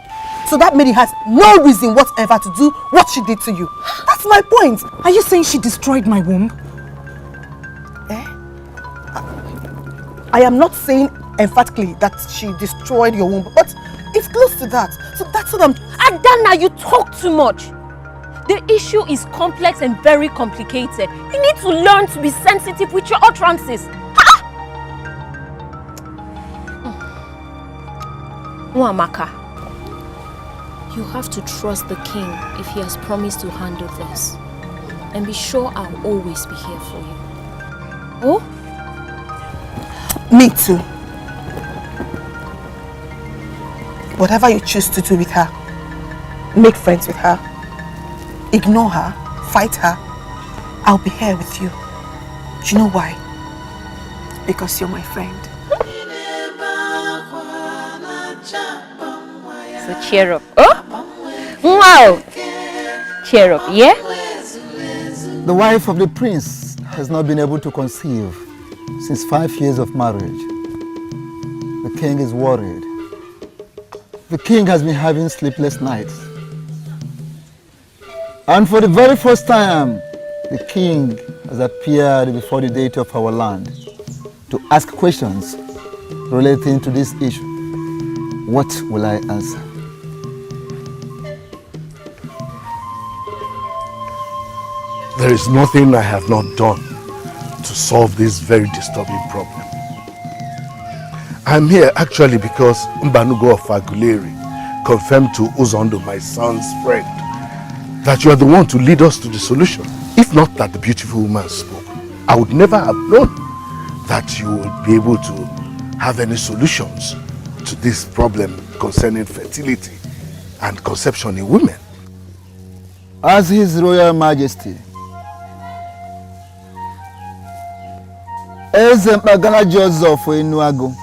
So that maiden has no reason whatever to do what she did to you. That's my point. Are you saying she destroyed my womb? I am not saying emphatically that she destroyed your womb, but it's close to that. So that's what I'm... Adana, you talk too much. The issue is complex and very complicated. You need to learn to be sensitive with your utterances. Nwamaka, you have to trust the king if he has promised to handle this. And be sure I'll always be here for you. Oh? Me too. Whatever you choose to do with her, make friends with her, ignore her, fight her, I'll be here with you. Do you know why? Because you're my friend. So cheer up. Oh? Wow! Cheer up, yeah? The wife of the prince has not been able to conceive since 5 years of marriage. The king is worried. The king has been having sleepless nights. And for the very first time, the king has appeared before the deity of our land to ask questions relating to this issue. What will I answer? There is nothing I have not done to solve this very disturbing problem. I'm here actually because Mbanugo of Aguleri confirmed to Uzondo, my son's friend, that you are the one to lead us to the solution. If not that the beautiful woman spoke, I would never have known that you would be able to have any solutions to this problem concerning fertility and conception in women. As His Royal Majesty, Mpagana Joseph Enuago,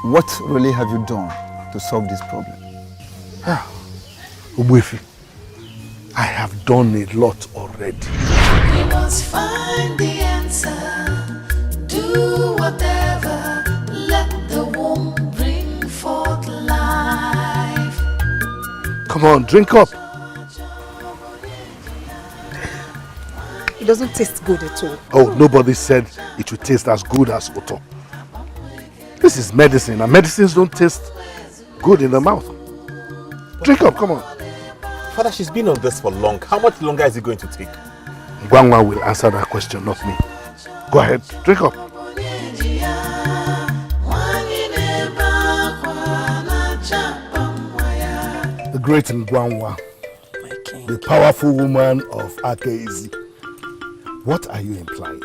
what really have you done to solve this problem? Ubuefi, I have done a lot already. We must find the answer. Do whatever. Let the womb bring forth life. Come on, drink up. It doesn't taste good at all. Oh, nobody said it would taste as good as Oto. This is medicine, and medicines don't taste good in the mouth. Drink up, come on. Father, she's been on this for long. How much longer is it going to take? Gwangwa will answer that question, not me. Go ahead, drink up. The great Ngwangwa, the powerful woman of Akeizi. What are you implying?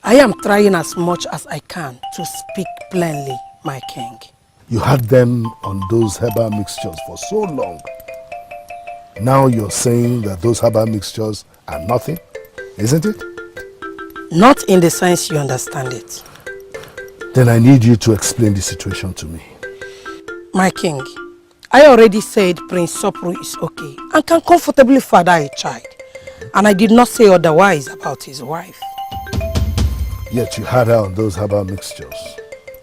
I am trying as much as I can to speak plainly, my king. You had them on those herbal mixtures for so long. Now you're saying that those herbal mixtures are nothing, isn't it? Not in the sense you understand it. Then I need you to explain the situation to me. My king, I already said Prince Sopru is okay and can comfortably father a child. And I did not say otherwise about his wife. Yet you had her on those herbal mixtures.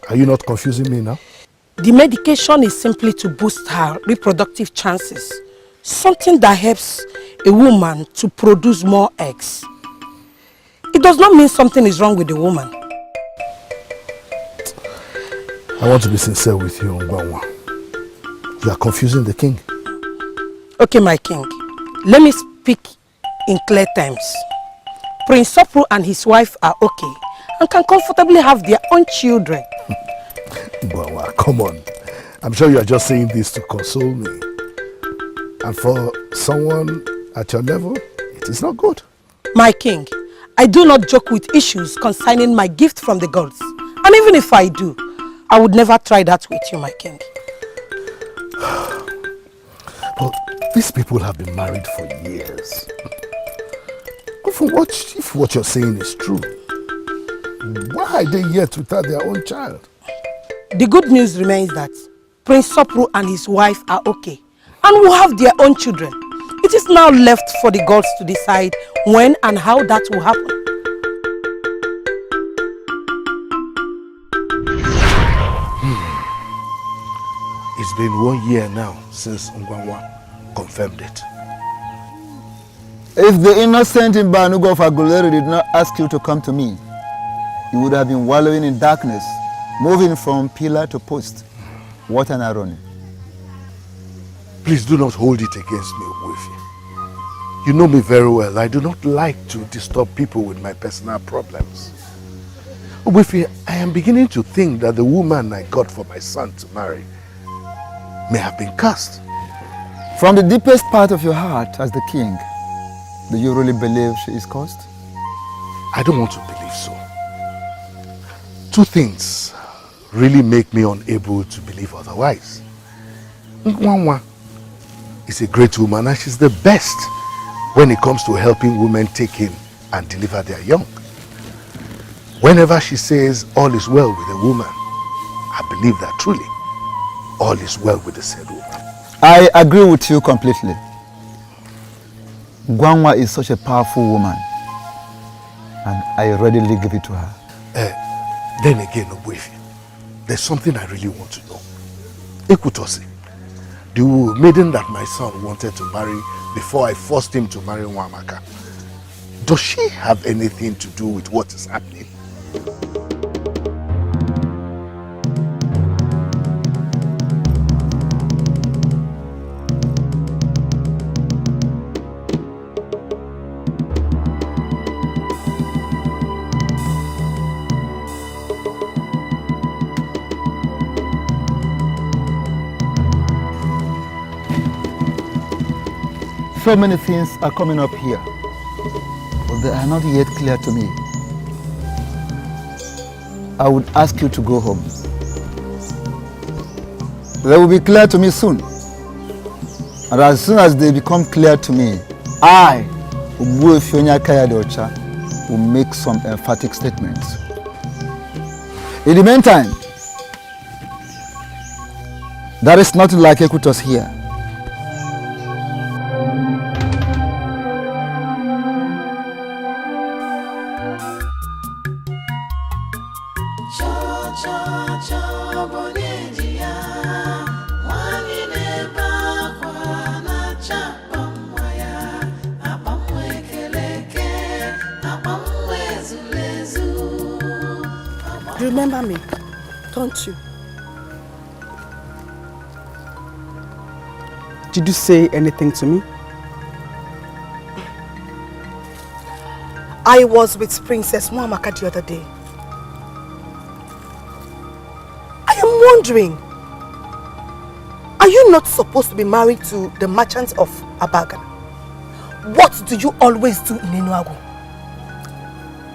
Are you not confusing me now? The medication is simply to boost her reproductive chances. Something that helps a woman to produce more eggs. It does not mean something is wrong with the woman. I want to be sincere with you, Ngwangwa. You are confusing the king. Okay, my king. Let me speak in clear terms. Prince Sopru and his wife are okay and can comfortably have their own children. Ngwangwa, come on. I'm sure you are just saying this to console me. And for someone at your level, it is not good. My king, I do not joke with issues concerning my gift from the gods. And even if I do, I would never try that with you, my king. But these people have been married for years. If what you're saying is true, why are they yet without their own child? The good news remains that Prince Sopru and his wife are okay and will have their own children. It is now left for the gods to decide when and how that will happen. It's been 1 year now since Ngwangwa confirmed it. If the innocent Mbanugo of Aguleri did not ask you to come to me, you would have been wallowing in darkness, moving from pillar to post. What an irony. Please do not hold it against me, Ubuefi. You know me very well. I do not like to disturb people with my personal problems. Ubuefi, I am beginning to think that the woman I got for my son to marry may have been cursed. From the deepest part of your heart as the king, do you really believe she is cursed? I don't want to believe so. Two things really make me unable to believe otherwise. Ngwangwa is a great woman and she's the best when it comes to helping women take in and deliver their young. Whenever she says all is well with a woman, I believe that truly all is well with the said woman. I agree with you completely. Gwangwa is such a powerful woman, and I readily give it to her. Then again, Obuefi, there's something I really want to know. Ekutosi, the maiden that my son wanted to marry before I forced him to marry Nwamaka, does she have anything to do with what is happening? So many things are coming up here, but they are not yet clear to me. I would ask you to go home. They will be clear to me soon. And as soon as they become clear to me, I, Ugezu Kaya, will make some emphatic statements. In the meantime, there is nothing like Ekutos here. Remember me, don't you? Did you say anything to me? I was with Princess Nwamaka the other day. I am wondering, are you not supposed to be married to the merchant of Abaga? What do you always do in Enuagu?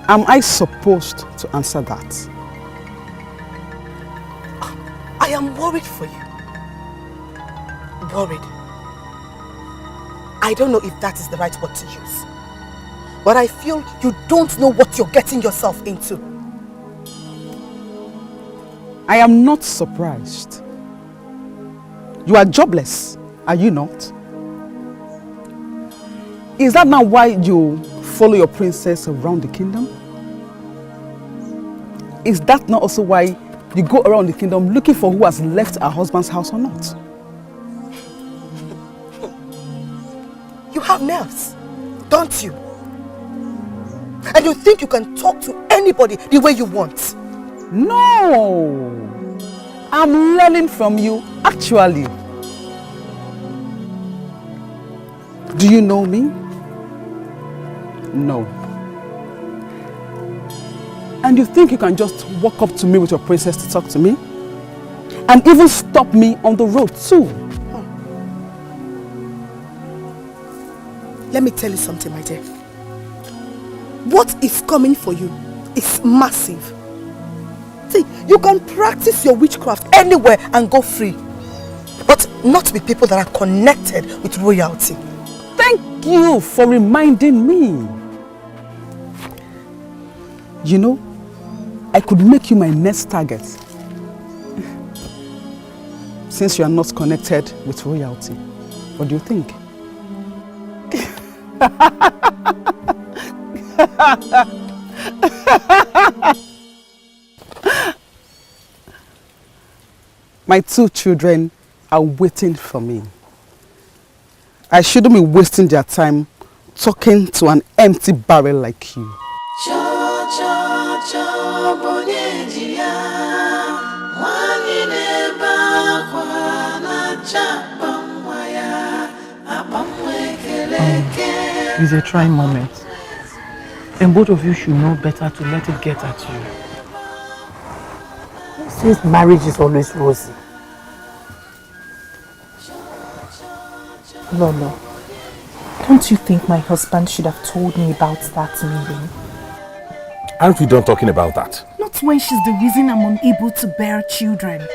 Am I supposed to answer that? I am worried for you. Worried. I don't know if that is the right word to use. But I feel you don't know what you're getting yourself into. I am not surprised. You are jobless, are you not? Is that not why you follow your princess around the kingdom? Is that not also why you go around the kingdom looking for who has left her husband's house or not? You have nerves, don't you? And you think you can talk to anybody the way you want? No! I'm learning from you, actually. Do you know me? No. And you think you can just walk up to me with your princess to talk to me? And even stop me on the road too? Let me tell you something, my dear. What is coming for you is massive. See, you can practice your witchcraft anywhere and go free. But not with people that are connected with royalty. Thank you for reminding me. You know, I could make you my next target. Since you are not connected with royalty. What do you think? My two children are waiting for me. I shouldn't be wasting their time talking to an empty barrel like you. It's a trying moment. And both of you should know better to let it get at you. Who says marriage is always rosy? Lolo, don't you think my husband should have told me about that meeting? Aren't we done talking about that? Not when she's the reason I'm unable to bear children.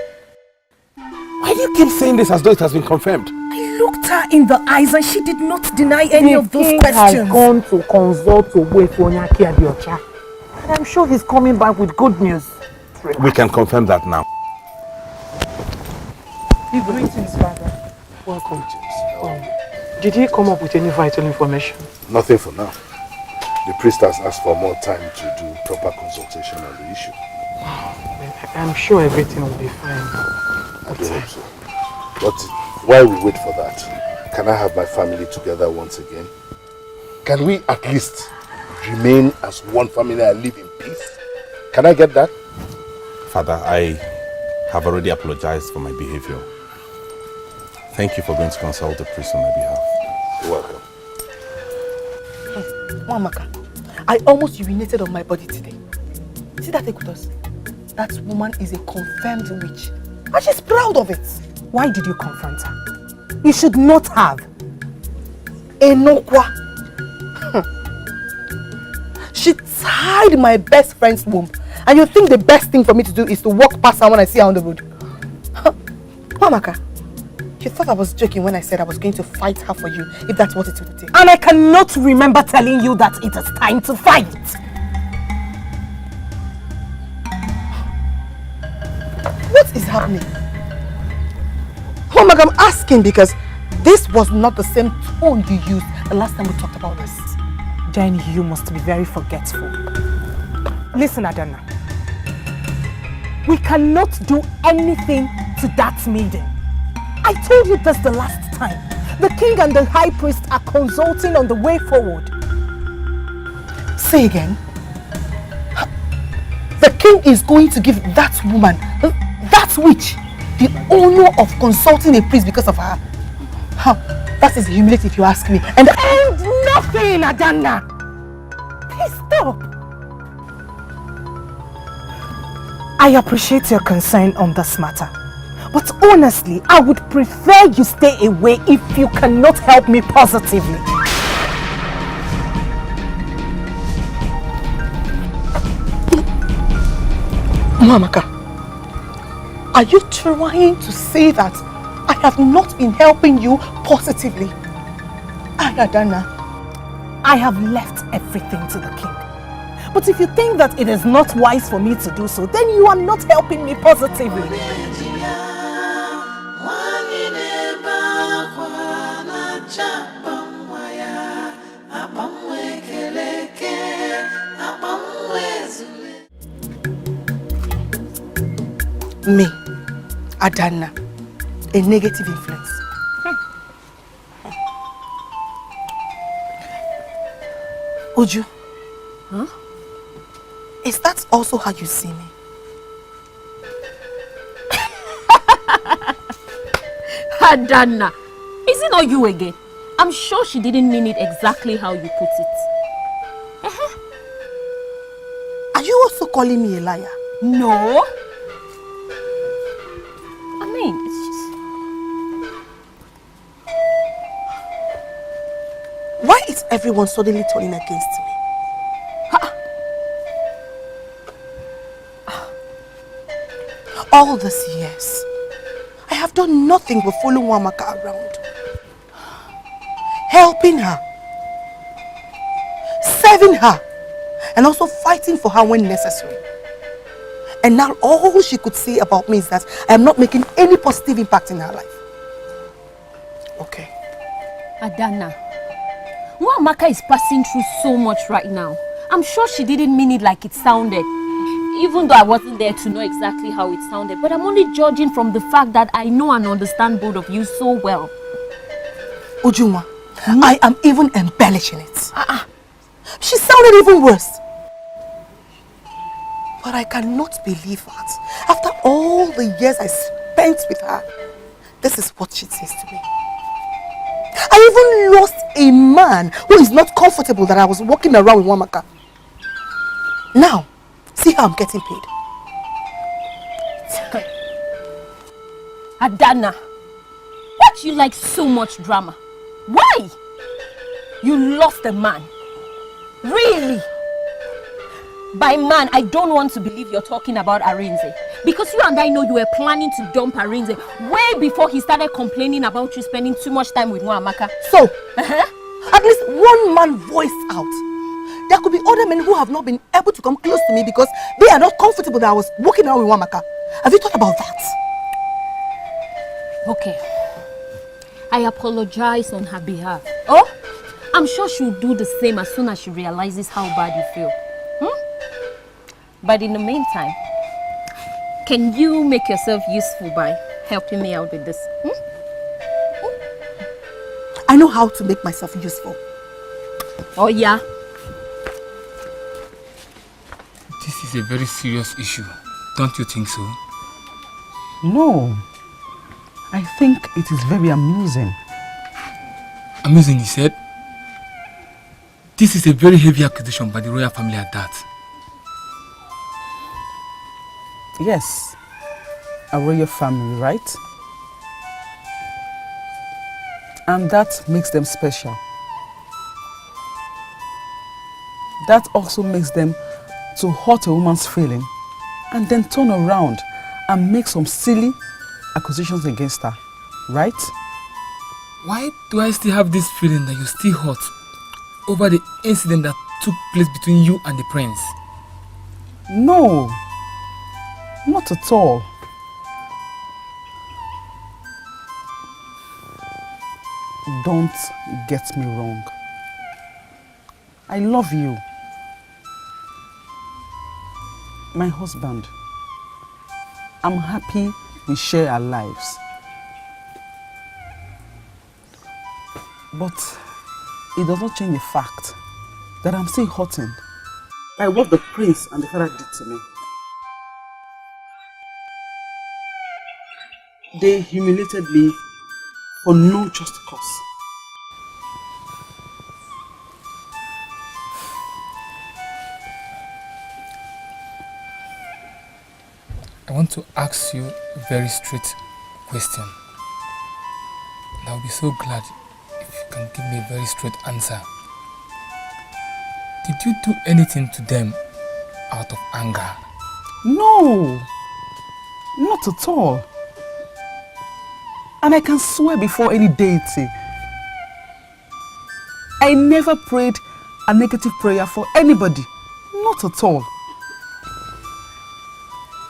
Why do you keep saying this as though it has been confirmed? I looked her in the eyes and she did not deny any of those questions. Has gone to consult Onyaki Adiocha. And I'm sure he's coming back with good news. We can confirm that now. Greetings, Father. Welcome. Did he come up with any vital information? Nothing for now. The priest has asked for more time to do proper consultation on the issue. I'm sure everything will be fine. I do hope so. But while we wait for that, can I have my family together once again? Can we at least remain as one family and live in peace? Can I get that? Father, I have already apologized for my behavior. Thank you for going to consult the priest on my behalf. You're welcome. Wamaka, I almost urinated on my body today. See that Ekutos? That woman is a confirmed witch. And she's proud of it. Why did you confront her? You should not have. Enokwa. She tied my best friend's womb. And you think the best thing for me to do is to walk past her when I see her on the road? Wamaka, you thought I was joking when I said I was going to fight her for you, if that's what it would take. And I cannot remember telling you that it is time to fight. What is happening? Oh my God, I'm asking because this was not the same tone you used the last time we talked about this. Jenny, you must be very forgetful. Listen, Adana. We cannot do anything to that maiden. I told you this the last time. The king and the high priest are consulting on the way forward. Say again. The king is going to give that woman, that witch, the honor of consulting a priest because of her. That is humiliating if you ask me. And nothing, Adana. Please stop. I appreciate your concern on this matter. But honestly, I would prefer you stay away if you cannot help me positively. Mamaka, are you trying to say that I have not been helping you positively? Adana, I have left everything to the king. But if you think that it is not wise for me to do so, then you are not helping me positively. Me, Adana, a negative influence. Uju, Huh? Is that also how you see me? Adana, is it not you again? I'm sure she didn't mean it exactly how you put it. Are you also calling me a liar? No. I mean, it's just... Why is everyone suddenly turning against me? All these years, I have done nothing but follow Wamaka around. Helping her. Serving her. And also fighting for her when necessary. And now all she could say about me is that I am not making any positive impact in her life. Okay. Adana, Wamaka is passing through so much right now. I'm sure she didn't mean it like it sounded. Even though I wasn't there to know exactly how it sounded. But I'm only judging from the fact that I know and understand both of you so well. Ujunwa, I am even embellishing it. She sounded even worse. But I cannot believe that after all the years I spent with her, this is what she says to me. I even lost a man who is not comfortable that I was walking around with Wamaka. Now, see how I'm getting paid. Adana, why do you like so much drama? Why? You lost a man. Really? By man, I don't want to believe you're talking about Arinze. Because you and I know you were planning to dump Arinze way before he started complaining about you spending too much time with Nwamaka. So, at least one man voiced out. There could be other men who have not been able to come close to me because they are not comfortable that I was walking around with Nwamaka. Have you thought about that? Okay. I apologize on her behalf. Oh, I'm sure she'll do the same as soon as she realizes how bad you feel. But in the meantime, can you make yourself useful by helping me out with this? I know how to make myself useful. Oh yeah? This is a very serious issue. Don't you think so? No. I think it is very amusing. Amusing, he said? This is a very heavy accusation by the royal family at that. Yes, a royal family, right? And that makes them special. That also makes them to hurt a woman's feeling and then turn around and make some silly accusations against her, right? Why do I still have this feeling that you're still hurt over the incident that took place between you and the prince? No, not at all. Don't get me wrong. I love you. My husband. I'm happy we share our lives. But it does not change the fact that I'm still hurting by what the prince and the father did to me. They humiliated me for no just cause. I want to ask you a very straight question. And I'll be so glad if you can give me a very straight answer. Did you do anything to them out of anger? No, not at all. And I can swear before any deity, I never prayed a negative prayer for anybody. Not at all.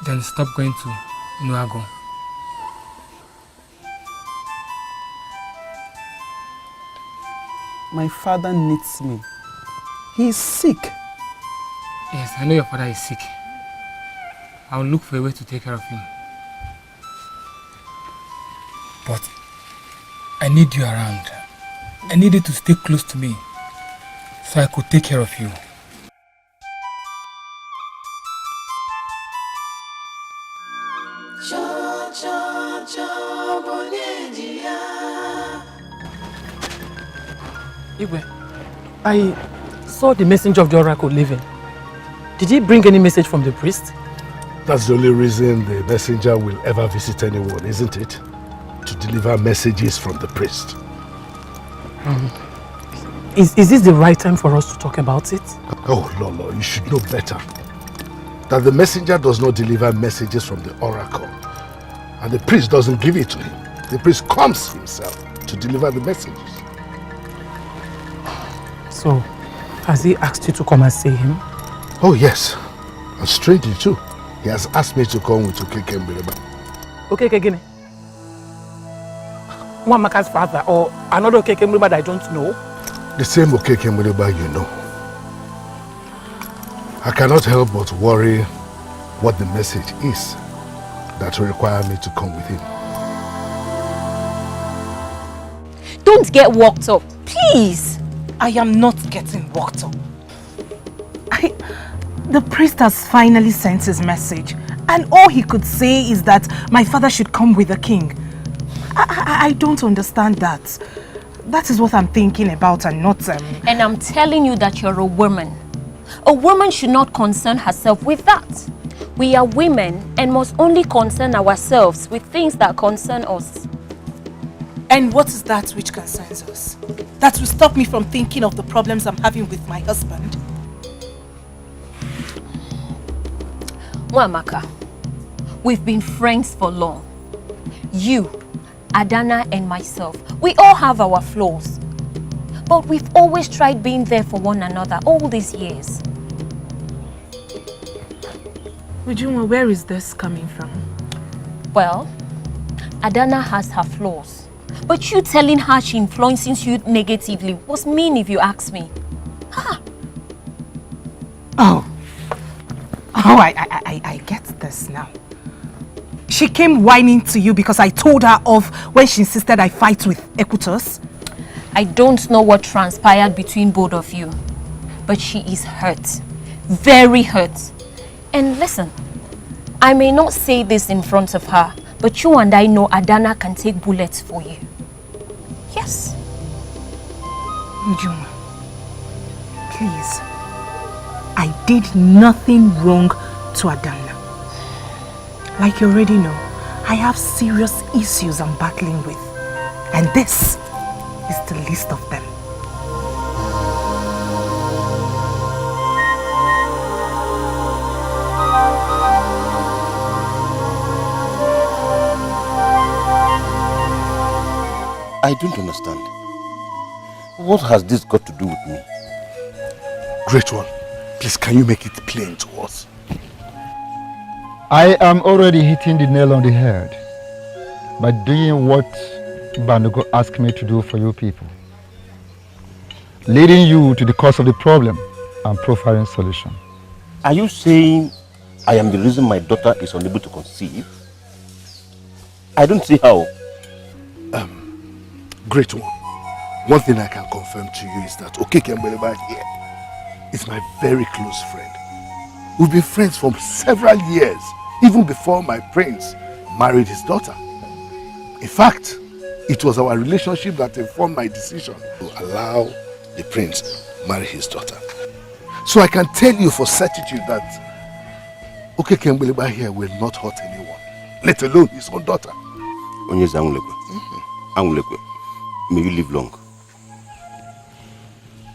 Then stop going to Nuago. My father needs me. He is sick. Yes, I know your father is sick. I'll look for a way to take care of him. But I need you around. I need you to stay close to me so I could take care of you. Igwe, I saw the messenger of the oracle leaving. Did he bring any message from the priest? That's the only reason the messenger will ever visit anyone, isn't it? To deliver messages from the priest. Is this the right time for us to talk about it? Oh, Lolo, you should know better. That the messenger does not deliver messages from the oracle. And the priest doesn't give it to him. The priest comes himself to deliver the messages. So, has he asked you to come and see him? Oh, yes. And strangely too, he has asked me to come with Okeke Mbireba. Okeke Gine? Nwamaka's father or another Okeke Mbireba that I don't know? The same Okeke Mbireba you know. I cannot help but worry what the message is that will require me to come with him. Don't get worked up, please. I am not getting worked up. The priest has finally sent his message, and all he could say is that my father should come with the king. I don't understand that. That is what I'm thinking about and not... And I'm telling you that you're a woman. A woman should not concern herself with that. We are women and must only concern ourselves with things that concern us. And what is that which concerns us? That will stop me from thinking of the problems I'm having with my husband? Nwamaka, We've been friends for long. You, Adana and myself, we all have our flaws. But we've always tried being there for one another all these years. Ujunwa, where is this coming from? Well, Adana has her flaws. But you telling her she influences you negatively was mean if you ask me. Huh. Oh, I get this now. She came whining to you because I told her off when she insisted I fight with Ekutos. I don't know what transpired between both of you, but she is hurt. Very hurt. And listen, I may not say this in front of her, but you and I know Adana can take bullets for you. Yes. Njuma, please. I did nothing wrong to Adana. Like you already know, I have serious issues I'm battling with. And this is the least of them. I don't understand. What has this got to do with me? Great one, please can you make it plain to us? I am already hitting the nail on the head by doing what Banugo asked me to do for you people. Leading you to the cause of the problem and profiling solution. Are you saying I am the reason my daughter is unable to conceive? I don't see how. Great one. One thing I can confirm to you is that Okeke Mbeleba here is my very close friend. We've been friends for several years, even before my prince married his daughter. In fact, it was our relationship that informed my decision to allow the prince to marry his daughter. So I can tell you for certitude that Okeke Mbeleba here will not hurt anyone, let alone his own daughter. May you live long.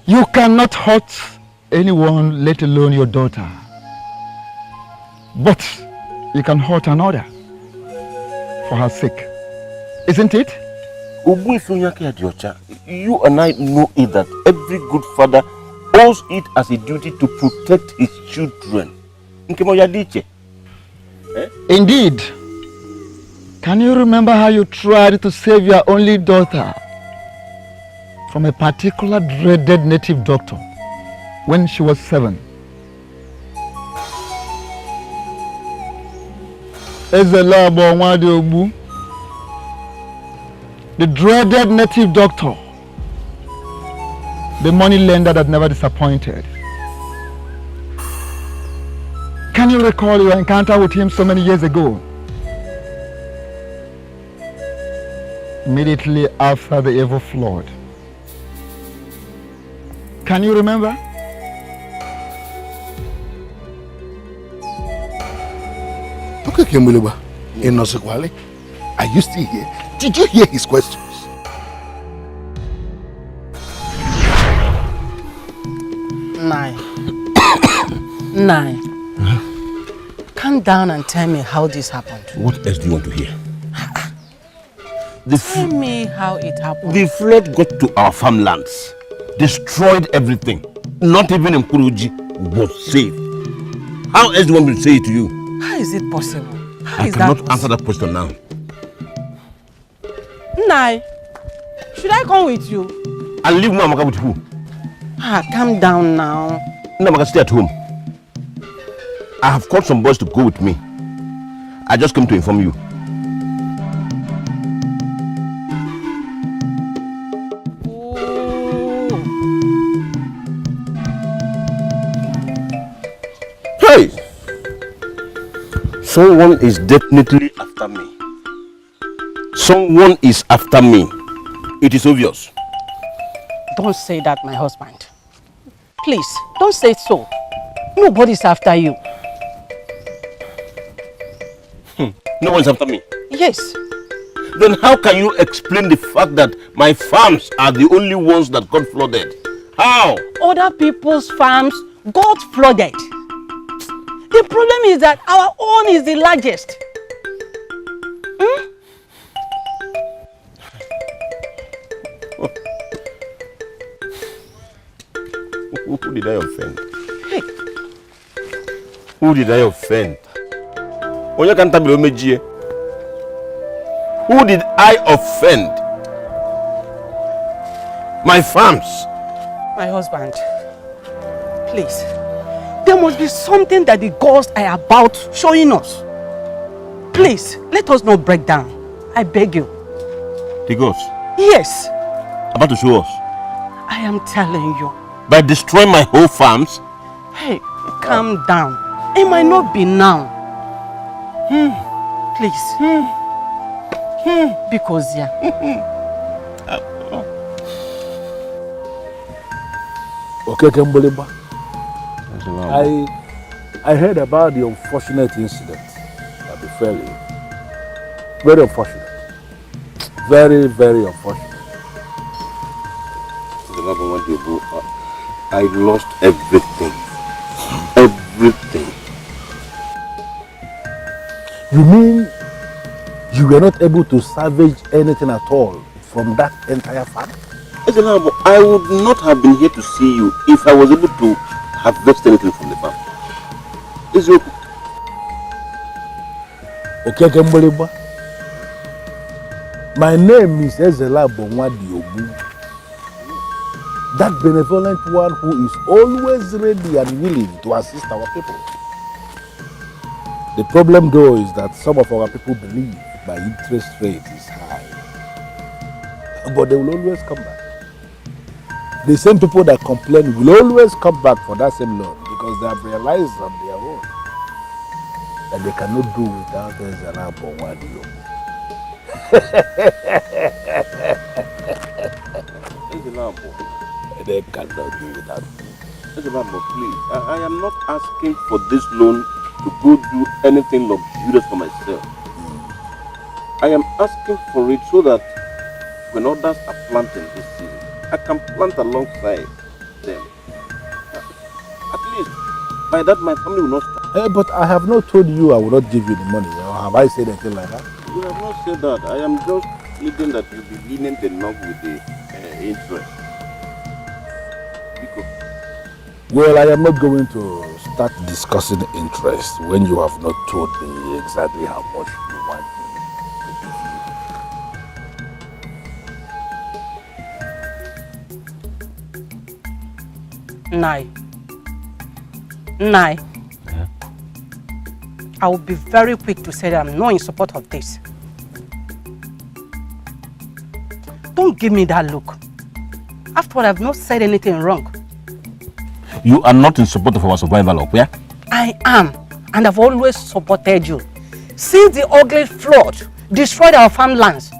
You cannot hurt anyone, let alone your daughter. But you can hurt another for her sake. Isn't it? You and I know it that every good father owes it as a duty to protect his children. Indeed. Can you remember how you tried to save your only daughter from a particular dreaded native doctor when she was 7? The dreaded native doctor, the money lender that never disappointed. Can you recall your encounter with him so many years ago? Immediately after the evil flood. Can you remember? Okeke Mbeleba in Nosekwale, are you still here? Did you hear his questions? Nine. Calm down and tell me how this happened. What else do you want to hear? Tell me how it happened. The flood got to our farmlands, destroyed everything. Not even Nkuruji was saved. How else do you want me to say it to you? How is it possible? How I is cannot that answer that question now. Nai, should I come with you? I'll leave Mamaka with who? Calm down now. Namaka, stay at home. I have called some boys to go with me. I just came to inform you. Hey! Someone is definitely after me. Someone is after me. It is obvious. Don't say that, my husband. Please, don't say so. Nobody's after you. No one's after me? Yes. Then how can you explain the fact that my farms are the only ones that got flooded? How? Other people's farms got flooded. The problem is that our own is the largest. Who did I offend? Hey. Who did I offend? Onya kanta bi omejie. Who did I offend? My farms. My husband, please. There must be something that the gods are about showing us. Please, let us not break down. I beg you. The gods? Yes. About to show us? I am telling you. By destroying my whole farms? Hey, calm down. It might not be now. Please. Because, yeah. Okay, Kemboliba. I heard about the unfortunate incident that befell you. Very unfortunate. Very, very unfortunate. I lost everything. Everything. You mean you were not able to salvage anything at all from that entire farm? I would not have been here to see you if I was able to harvest anything from the farm. Is it okay, Kemboliba? My name is Ezela Bonwadiobu. That benevolent one who is always ready and willing to assist our people. The problem though is that some of our people believe my interest rate is high. But they will always come back. The same people that complain will always come back for that same loan because they have realized on their own that they cannot do without Ezela Bonwadiobu. They cannot do without me. Please, I am not asking for this loan to go do anything luxurious for myself. I am asking for it so that when others are planting this season, I can plant alongside them. At least by that my family will not stop. But I have not told you I will not give you the money. Or have I said anything like that? You have not said that. I am just pleading that you be lenient enough with the interest. Well, I am not going to start discussing interest when you have not told me exactly how much you want me to give you. Nai. Yeah? I will be very quick to say that I'm not in support of this. Don't give me that look. After all, I've not said anything wrong. You are not in support of our survival, yeah? I am, and I've always supported you. Since the ugly flood destroyed our farmlands.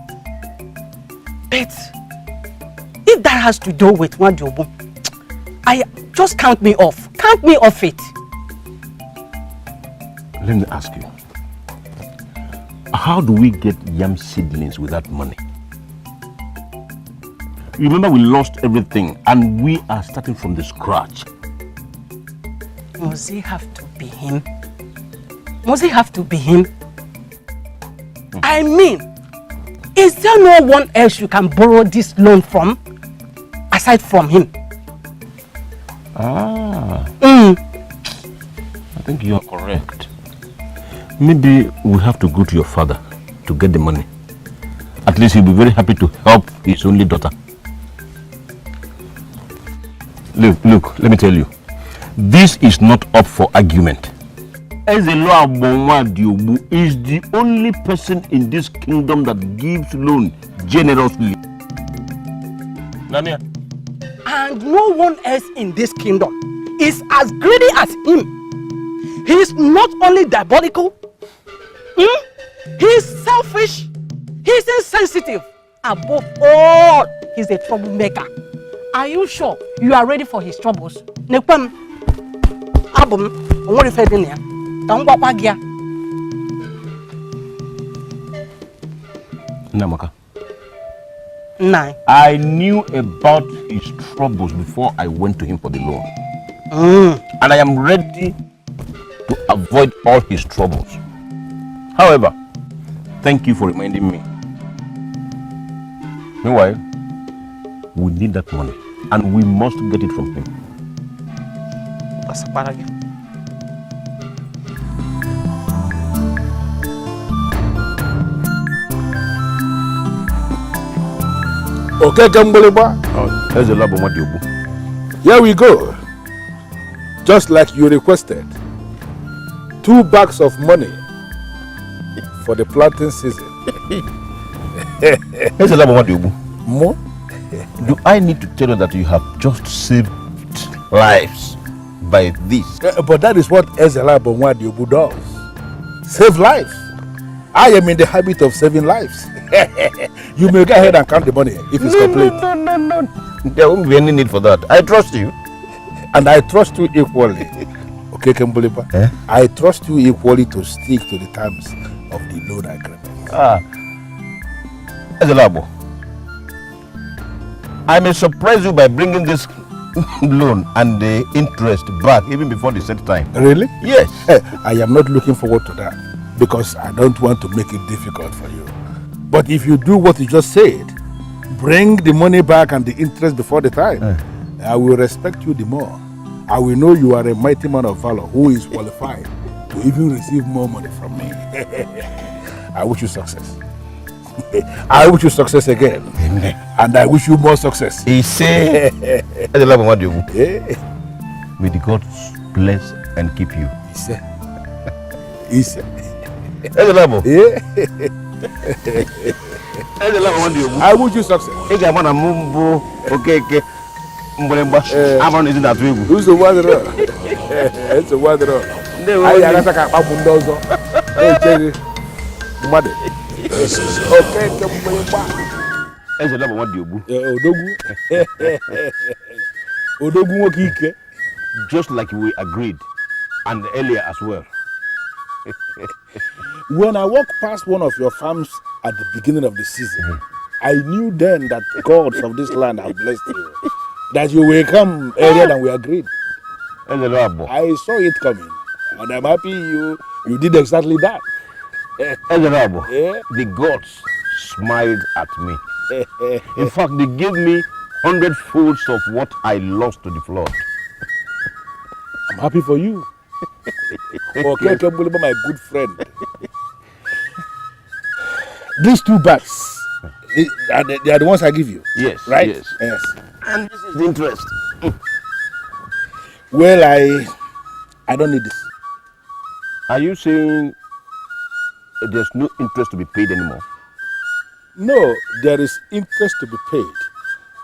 But if that has to do with Wadiobu, just count me off. Count me off it. Let me ask you. How do we get yam seedlings without money? Remember, we lost everything and we are starting from the scratch. Must it have to be him? Must it have to be him? I mean, is there no one else you can borrow this loan from aside from him? I think you are correct. Maybe we have to go to your father to get the money. At least he'll be very happy to help his only daughter. Look, let me tell you. This is not up for argument. Ezelo Abonwadiobu is the only person in this kingdom that gives loan generously. Nania. And no one else in this kingdom is as greedy as him. He is not only diabolical, he is selfish, he is insensitive. Above all, he's a troublemaker. Are you sure you are ready for his troubles? Nepam, Abum, what if I didn't? Namaka. Nine. I knew about his troubles before I went to him for the loan. And I am ready to avoid all his troubles. However, Thank you for reminding me. Meanwhile, we need that money and we must get it from him. That's a part of you. Okay, Gamboleba. There's a lab on what you do. Here we go. Just like you requested. 2 bags of money for the planting season. There's a lab on what you do. More? Do I need to tell you that you have just saved lives by this? But that is what Ezela Bonwadiobu does. Save lives. I am in the habit of saving lives. You may go ahead and count the money if it's complete. No. There won't be any need for that. I trust you. And I trust you equally. Okay, Kemboliba? I trust you equally to stick to the terms of the loan agreement. Ezelabo, I may surprise you by bringing this loan and the interest back even before the set time. Really? Yes. I am not looking forward to that because I don't want to make it difficult for you. But if you do what you just said, bring the money back and the interest before the time, I will respect you the more. I will know you are a mighty man of valor who is qualified to even receive more money from me. I wish you success. I wish you success again. Amen. And I wish you more success. He said, May the gods bless and keep you. He said. I wish you success. Okay. Who's the one? It's a wonder. I got okay. Just like we agreed, and earlier as well. When I walked past one of your farms at the beginning of the season, I knew then that the gods of this land have blessed you. That you will come earlier than we agreed. I saw it coming, and I'm happy you did exactly that. The gods smiled at me. In fact, they gave me 100 folds of what I lost to the flood. I'm happy for you. Okay, my good friend. These 2 bags, they are the ones I give you. Yes. Right? Yes. And this is the interest. Well, I don't need this. Are you saying there's no interest to be paid anymore? No, there is interest to be paid.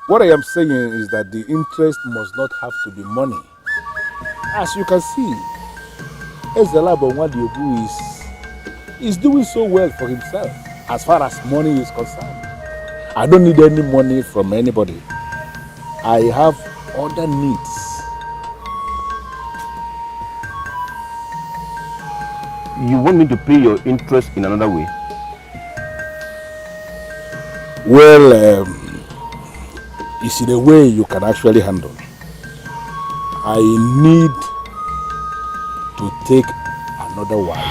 What I am saying is that the interest must not have to be money. As you can see, Ezelabo Nwadiobu is doing so well for himself as far as money is concerned. I don't need any money from anybody. I have other needs. You want me to pay your interest in another way? Well, it's in a way you can actually handle. I need to take another wife.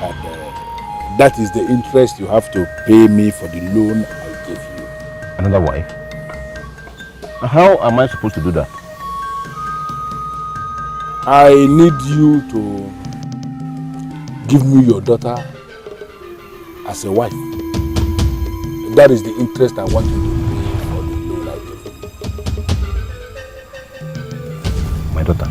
And that is the interest you have to pay me for the loan I gave you. Another wife? How am I supposed to do that? I need you to give me your daughter as a wife. That is the interest I want you to pay for the loan I gave you. My daughter?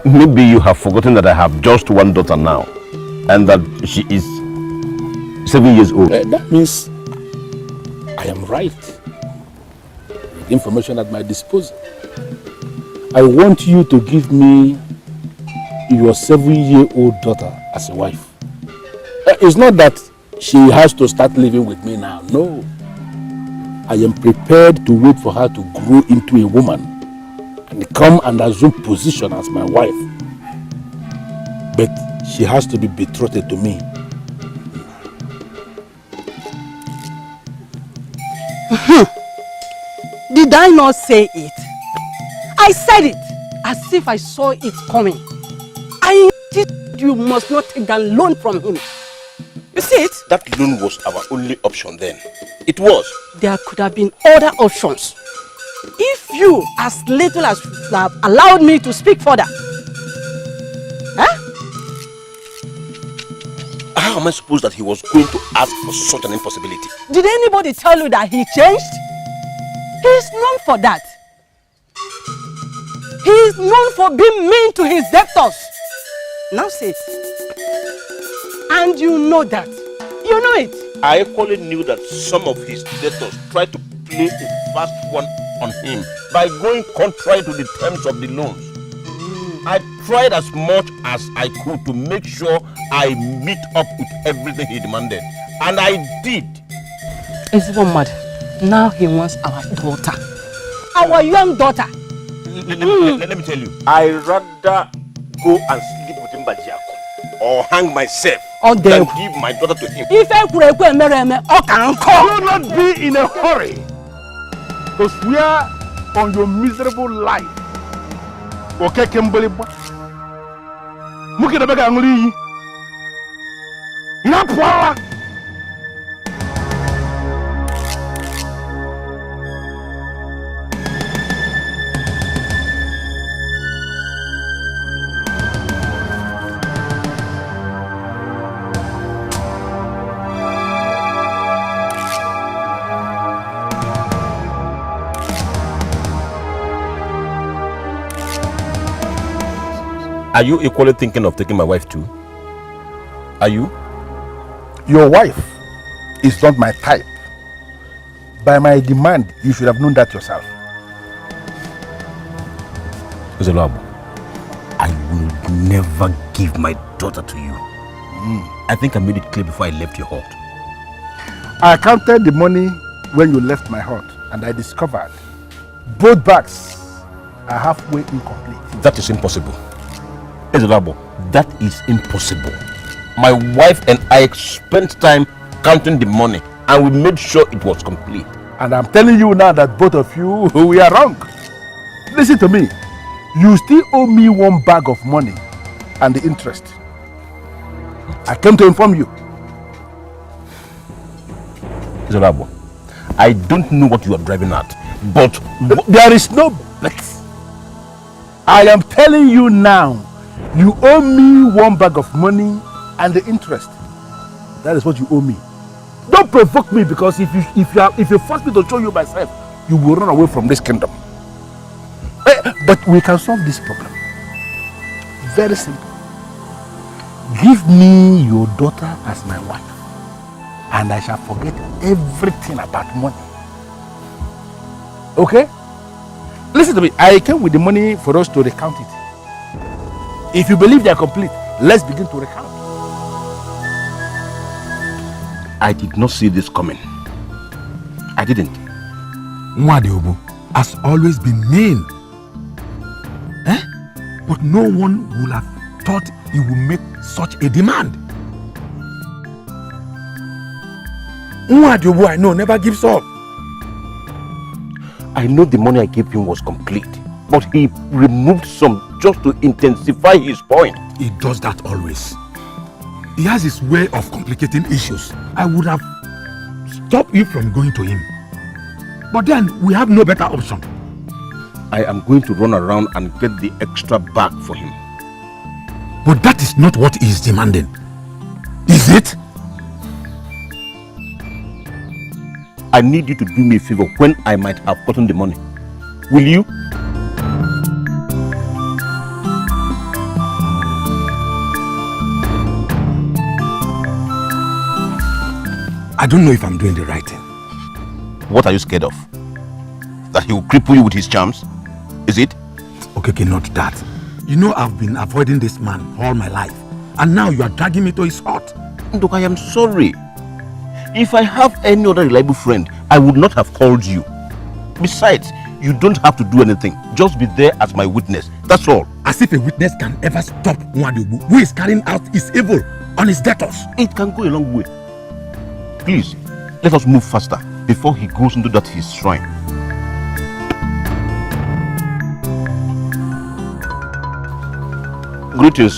Maybe you have forgotten that I have just one daughter now and that she is 7 years old. That means I am right. With information at my disposal. I want you to give me your 7-year-old daughter as a wife. It's not that she has to start living with me now. No. I am prepared to wait for her to grow into a woman and come and assume position as my wife. But she has to be betrothed to me. Did I not say it? I said it. I as if I saw it coming. I insisted you must not take that loan from him. You see it? That loan was our only option then. It was. There could have been other options. If you, as little as you have allowed me to speak further. Huh? How am I supposed that he was going to ask for such an impossibility? Did anybody tell you that he changed? He is known for that. He is known for being mean to his debtors. Now say it. And you know that. You know it. I equally knew that some of his debtors tried to play a fast one on him by going contrary to the terms of the loans. I tried as much as I could to make sure I meet up with everything he demanded. And I did. It's even mad. Now he wants our daughter. Our young daughter. Let me tell you. I rather go and sleep with him or hang myself than give my daughter to him. Do not be in a hurry to swear on your miserable life. Okay, Kimberly. Look at the bag of Are you equally thinking of taking my wife too? Are you? Your wife is not my type. By my demand, you should have known that yourself. Zelabo, I will never give my daughter to you. I think I made it clear before I left your hut. I counted the money when you left my hut, and I discovered both bags are halfway incomplete. That is impossible. Zelabo, that is impossible. My wife and I spent time counting the money, and we made sure it was complete. And I'm telling you now that both of you, we are wrong. Listen to me. You still owe me one bag of money and the interest. I came to inform you. Zelabo, I don't know what you are driving at, but there is no but. I am telling you now, you owe me one bag of money and the interest. That is what you owe me. Don't provoke me, because if you force me to show you myself, you will run away from this kingdom. But we can solve this problem. Very simple. Give me your daughter as my wife, and I shall forget everything about money. Okay? Listen to me. I came with the money for us to recount it. If you believe they are complete, let's begin to recount. I did not see this coming. I didn't. Nwadiobu has always been mean. But no one would have thought he would make such a demand. Nwadiobu, I know, never gives up. I know the money I gave him was complete, but he removed some just to intensify his point. He does that always. He has his way of complicating issues. I would have stopped you from going to him. But then we have no better option. I am going to run around and get the extra bag for him. But that is not what he is demanding. Is it? I need you to do me a favor when I might have gotten the money. Will you? I don't know if I'm doing the right thing. What are you scared of? That he will cripple you with his charms? Is it? Okay, not that. You know I've been avoiding this man all my life. And now you are dragging me to his hut. Look, I am sorry. If I have any other reliable friend, I would not have called you. Besides, you don't have to do anything. Just be there as my witness. That's all. As if a witness can ever stop Nwadiobu, who is carrying out his evil on his debtors. It can go a long way. Please, let us move faster before he goes into that his shrine. Greetings,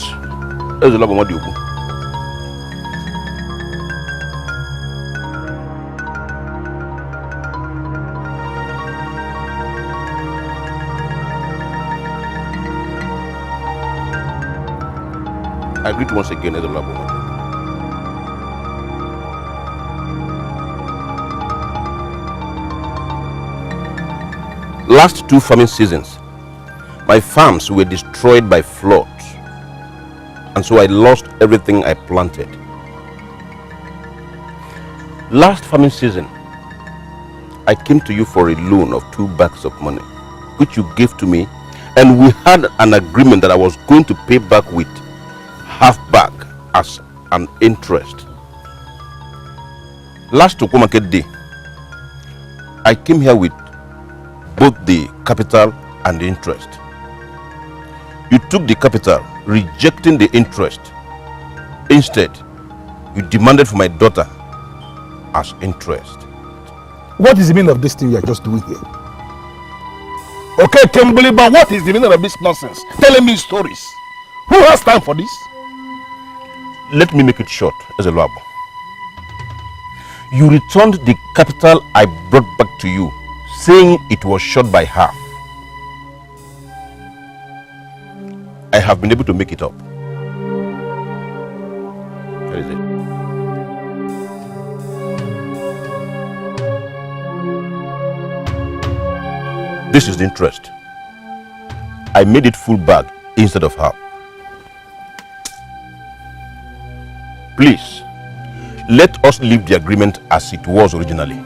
Ezelabo Madiuku. I greet once again, Ezelabo Madiuku. Last 2 farming seasons, my farms were destroyed by floods, and so I lost everything I planted. Last farming season, I came to you for a loan of 2 bags of money, which you gave to me, and we had an agreement that I was going to pay back with half back as an interest. Last Oko Market Day, I came here with both the capital and the interest. You took the capital, rejecting the interest. Instead, you demanded for my daughter as interest. What is the meaning of this thing you are just doing here? Okay, Kimberly, but what is the meaning of this nonsense? Telling me stories. Who has time for this? Let me make it short, Ezelabo. You returned the capital I brought back to you, saying it was short by half. I have been able to make it up. Here is it. This is the interest. I made it full bag instead of half. Please, let us leave the agreement as it was originally.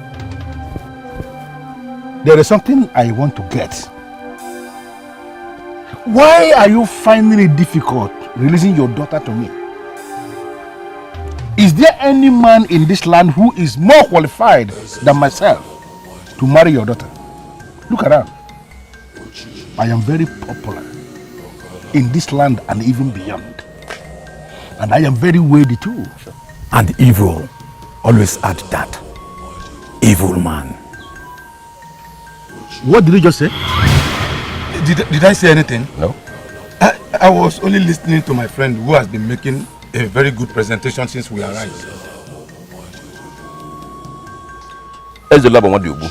There is something I want to get. Why are you finding it difficult releasing your daughter to me? Is there any man in this land who is more qualified than myself to marry your daughter? Look around. I am very popular in this land and even beyond. And I am very worthy too. And evil, always add that. Evil man. What did you just say? Did I say anything? No. I was only listening to my friend who has been making a very good presentation since we arrived. Ezelabo Madiuku,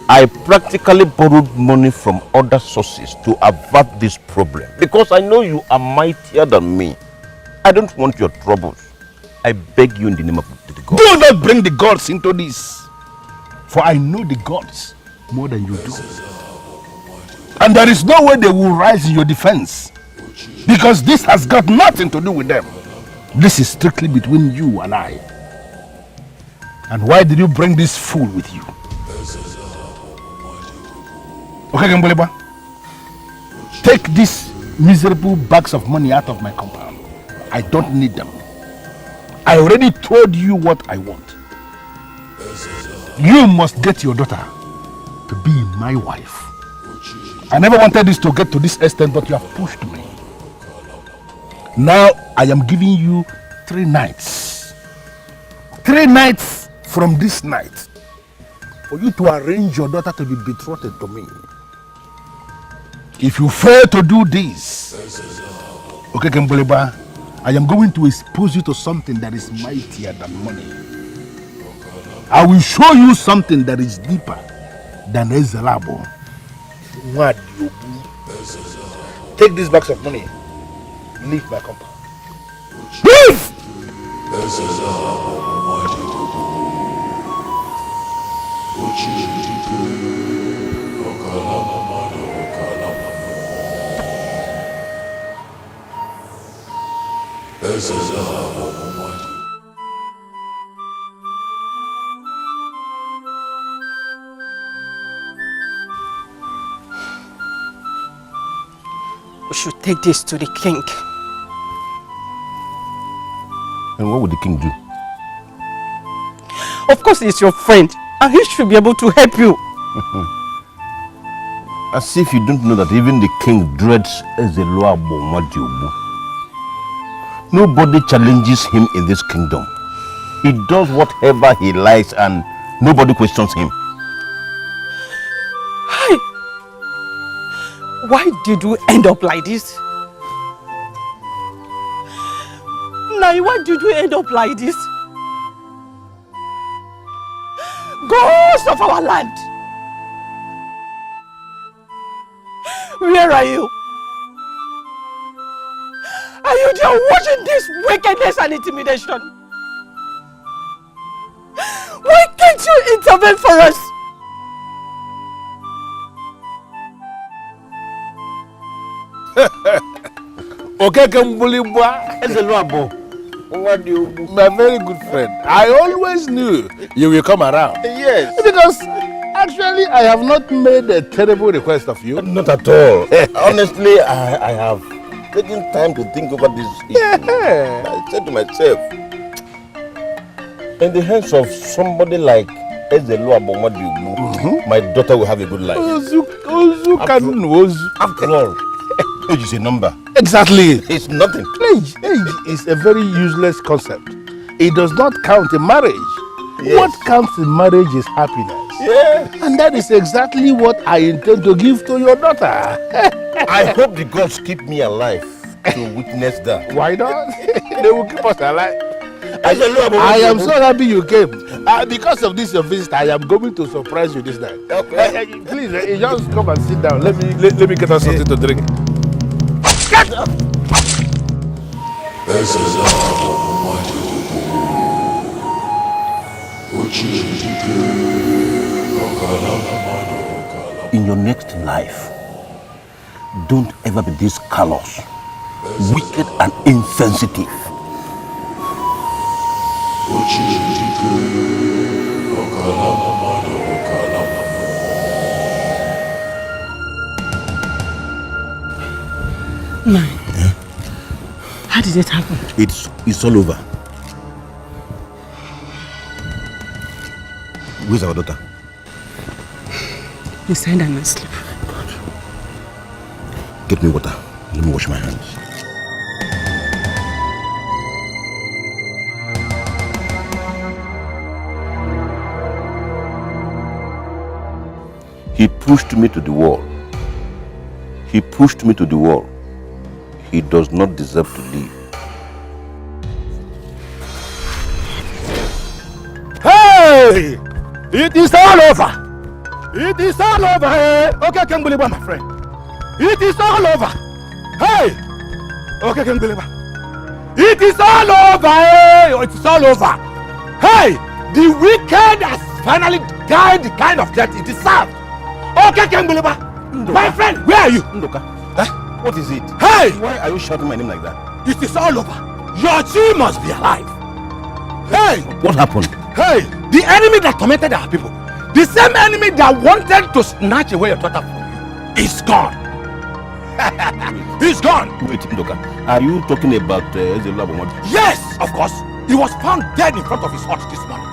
I practically borrowed money from other sources to avert this problem because I know you are mightier than me. I don't want your troubles. I beg you in the name of the gods. Do not bring the gods into this, for I know the gods more than you do. And there is no way they will rise in your defense, because this has got nothing to do with them. This is strictly between you and I. And why did you bring this fool with you? Okay, Gamboleba, take these miserable bags of money out of my compound. I don't need them. I already told you what I want. You must get your daughter to be my wife. I never wanted this to get to this extent, but you have pushed me. Now I am giving you 3 nights. 3 nights from this night for you to arrange your daughter to be betrothed to me. If you fail to do this, okay, Kemboleba, I am going to expose you to something that is mightier than money. I will show you something that is deeper than Ezelabo. What you do? Take these bags of money. Leave my compound. Leave! We should take this to the king. And what would the king do? Of course, he's your friend, and he should be able to help you. As if you don't know that even the king dreads Ezelabo Madiubu. Nobody challenges him in this kingdom. He does whatever he likes and nobody questions him. Hi. Why did you end up like this? Nai, why did you end up like this? Ghost of our land! Where are you? Are you there watching this wickedness and intimidation? Why can't you intervene for us? Okay, my very good friend, I always knew you will come around. Yes. Because actually, I have not made a terrible request of you. Not at all. Honestly, I have taken time to think over this issue. Yeah. I said to myself, in the hands of somebody like Ezelu Abomadiogbu, my daughter will have a good life. After all, age is a number. Exactly. It's nothing. Age is a very useless concept. It does not count in marriage. Yes. What counts in marriage is happiness. Yeah. And that is exactly what I intend to give to your daughter. I hope the gods keep me alive to witness that. Why not? They will keep us alive. I am so happy you came. Because of this your visit, I am going to surprise you this night. Okay. Please, just come and sit down. Let me get us something to drink. Get up! In your next life, don't ever be this callous, wicked and insensitive. Nai, how did it happen? It's all over. Where's our daughter? Inside and asleep. Get me water. Let me wash my hands. He pushed me to the wall. He pushed me to the wall. He does not deserve to live. Hey! It is all over! It is all over! Hey! Okay, Kembuleba, my friend. It is all over! Hey! Okay, Kembuleba. It is all over! Hey! It is all over! Hey! The wicked has finally died the kind of death it deserved! Okay, Kembuleba. My friend, where are you? Ndoka. Huh? What is it? Hey! Why are you shouting my name like that? It is all over. Your chief must be alive. Hey! What happened? Hey! The enemy that tormented our people, the same enemy that wanted to snatch away your daughter from you, is gone. He's gone. Wait, Ndoka. Are you talking about Ezelu Abomadi? Yes, of course. He was found dead in front of his hut this morning.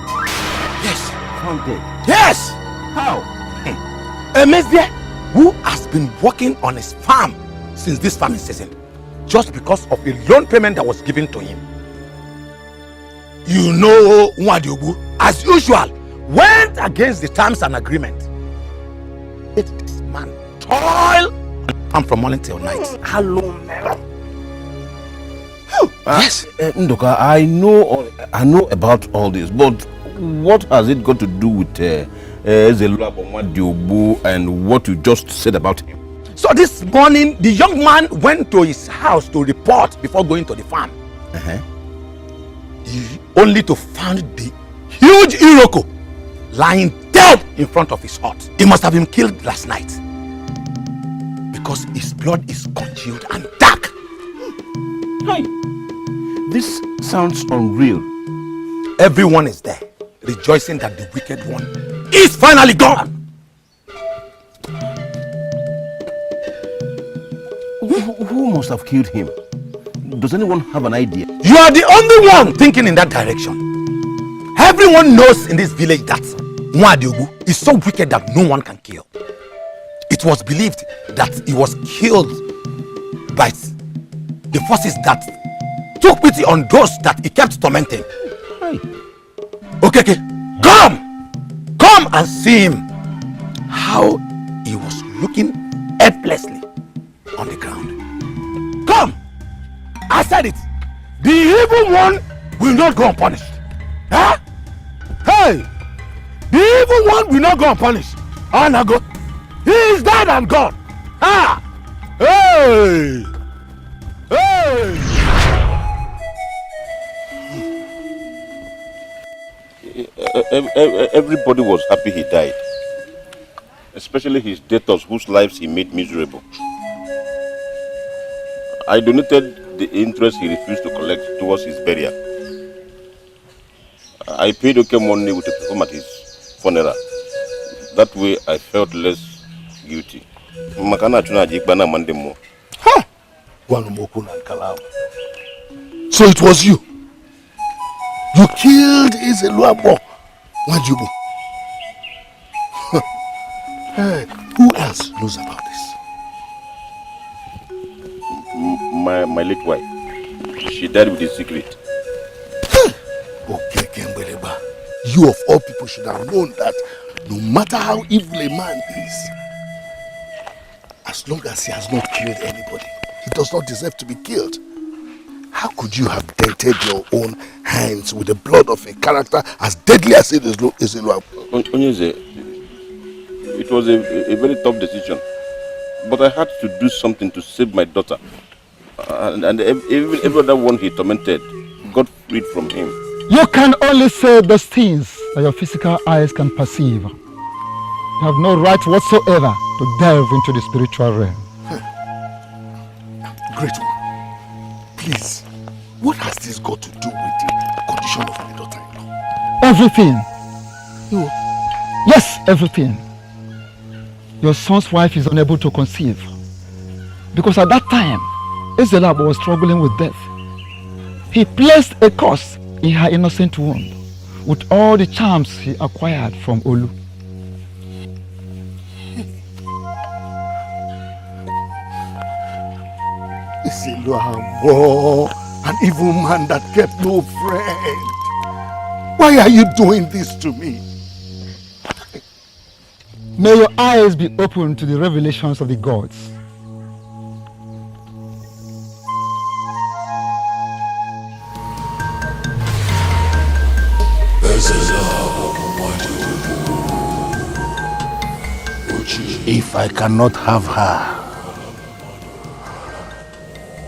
Yes. Found dead? Yes. How? A Mesdia who has been working on his farm since this farming season, just because of a loan payment that was given to him. You know, Nwadiobu, as usual, went against the terms and agreement. Let this man toil and come from morning till night. Hello, Yes. Ndoka, I know about all this, but what has it got to do with Ezelu Abomadi and what you just said about him? So this morning, the young man went to his house to report before going to the farm. Only to find the huge Iroko lying dead in front of his hut. He must have been killed last night because his blood is congealed and dark. Hey, this sounds unreal. Everyone is there, rejoicing that the wicked one is finally gone. Who must have killed him? Does anyone have an idea? You are the only one thinking in that direction. Everyone knows in this village that Nwadiobu is so wicked that no one can kill. It was believed that he was killed by the forces that took pity on those that he kept tormenting. Hey. Okay. Come and see him. How he was looking helplessly on the ground. Come! I said it. The evil one will not go unpunished. Huh? Hey! The evil one will not go unpunished. Anago. He is dead and gone. Ah! Hey! Hey! Everybody was happy he died. Especially his debtors whose lives he made miserable. I donated the interest he refused to collect towards his burial. I paid okay money to perform at his funeral. That way I felt less guilty. So it was you. You killed Izeluabo Wajubu. Hey, who else knows about this? My late wife. She died with a secret. Okay, Kembeleba. You of all people should have known that no matter how evil a man is, as long as he has not killed anybody, he does not deserve to be killed. How could you have dented your own hands with the blood of a character as deadly as it is in Onyeze, it was a very tough decision. But I had to do something to save my daughter. And every other one he tormented got freed from him. You can only say those things that your physical eyes can perceive. You have no right whatsoever to delve into the spiritual realm. Great one. Please, what has this got to do with the condition of my daughter-in-law? Everything. You? Yes, everything. Your son's wife is unable to conceive. Because at that time, Ezelab was struggling with death. He placed a curse in her innocent womb with all the charms he acquired from Olu. Ezelab, an evil man that kept no friend. Why are you doing this to me? May your eyes be open to the revelations of the gods. If I cannot have her,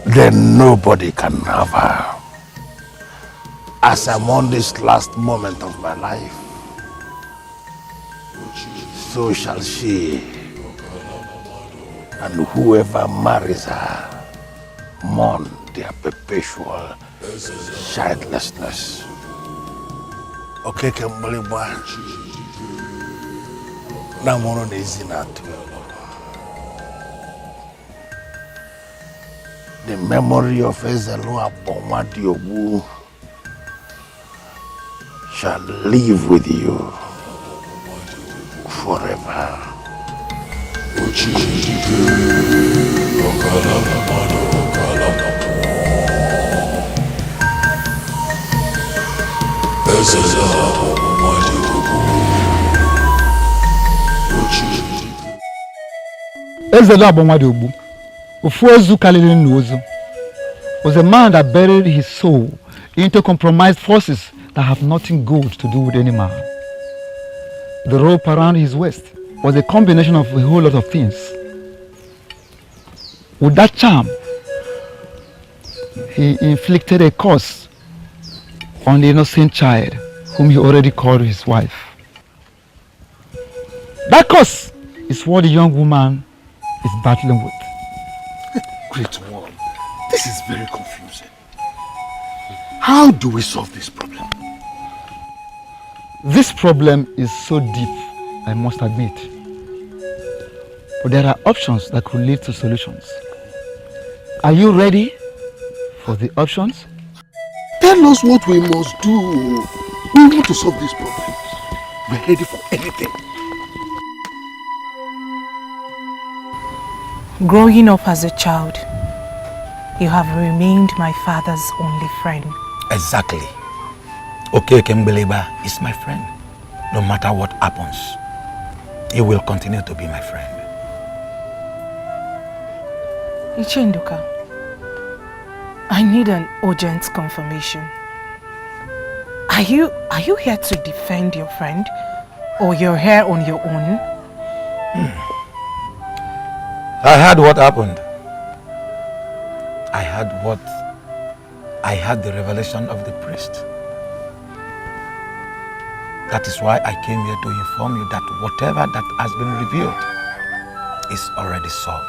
then nobody can have her. As I'm on this last moment of my life, so shall she, and whoever marries her mourn their perpetual childlessness. Okay, Kembaliba, Namono Nezinatu. The memory of Ezelua Bomadiobu shall live with you forever. Ezelua Bomadiobu, Ugezu Kalili Nwozu, was a man that buried his soul into compromised forces that have nothing good to do with any man. The rope around his waist was a combination of a whole lot of things. With that charm, he inflicted a curse on the innocent child whom he already called his wife. That curse is what the young woman is battling with. Great one, this is very confusing. How do we solve this problem? This problem is so deep, I must admit. But there are options that could lead to solutions. Are you ready for the options? Tell us what we must do. We want to solve this problem. We're ready for anything. Growing up as a child, you have remained my father's only friend. Exactly. Okay, Kembeleba is my friend. No matter what happens, he will continue to be my friend. Ichenduka, I need an urgent confirmation. Are you here to defend your friend? Or you're here on your own? I heard what happened. I had the revelation of the priest. That is why I came here to inform you that whatever that has been revealed is already solved.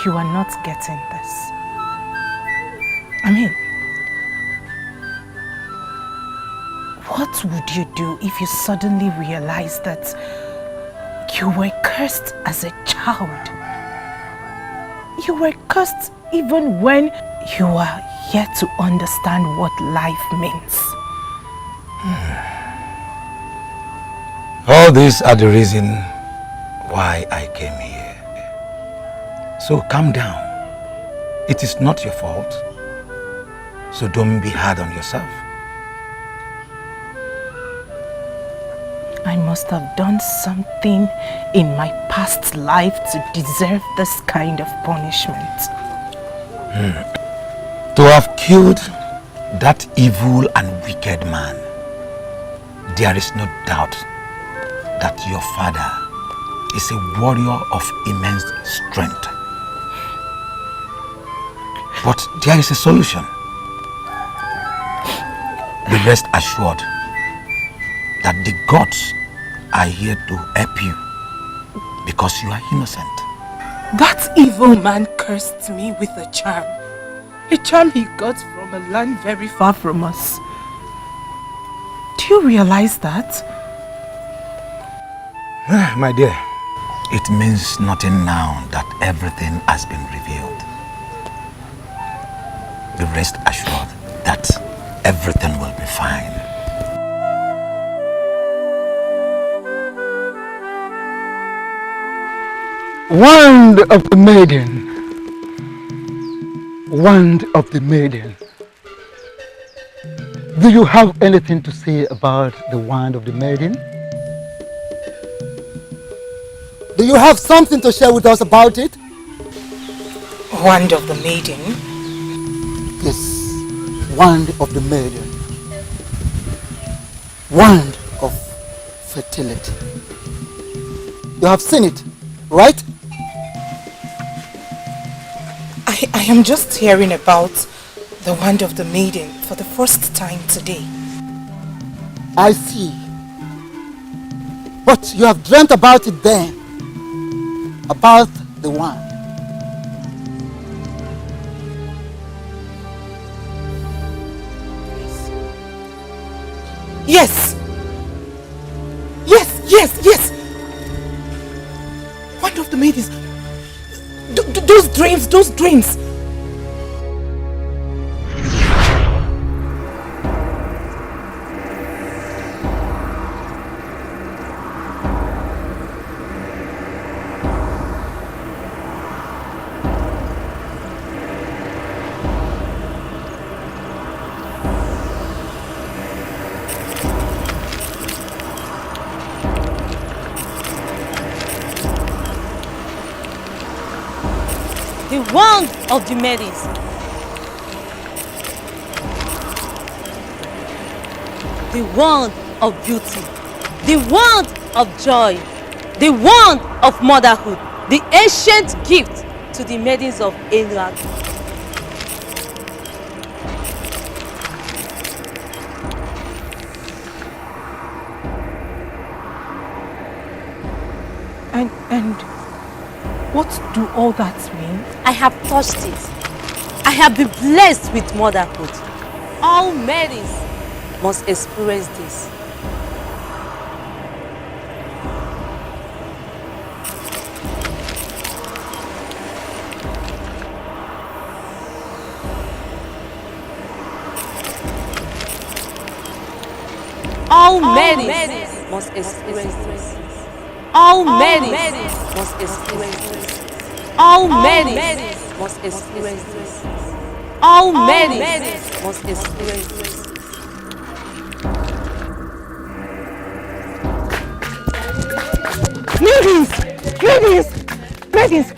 You are not getting this. I mean, what would you do if you suddenly realized that you were cursed as a child? You were cursed even when you are yet to understand what life means. All these are the reason why I came here. So calm down. It is not your fault. So don't be hard on yourself. I must have done something in my past life to deserve this kind of punishment. To have killed that evil and wicked man, there is no doubt that your father is a warrior of immense strength. But there is a solution. Be rest assured that the gods are here to help you because you are innocent. That evil man cursed me with a charm he got from a land very far from us. Do you realize that? My dear, it means nothing now that everything has been revealed. Be rest assured that everything will be fine. Wand of the maiden. Wand of the maiden. Do you have anything to say about the wand of the maiden? Do you have something to share with us about it? Wand of the maiden? Yes, wand of the maiden. Wand of fertility. You have seen it, right? I am just hearing about the wand of the maiden for the first time today. I see. But you have dreamt about it then. About the wand. Yes! Yes, yes, yes! Wand of the maidens. Those dreams! The wand of the maidens. The wand of beauty. The wand of joy. The wand of motherhood. The ancient gift to the maidens of Ini Edo. And what do all that mean? I have touched it. I have been blessed with motherhood. All maidens must experience this. All maidens must experience this. All maidens must experience this. All maidens must experience this. All maidens must experience this. Ladies! Ladies! Ladies!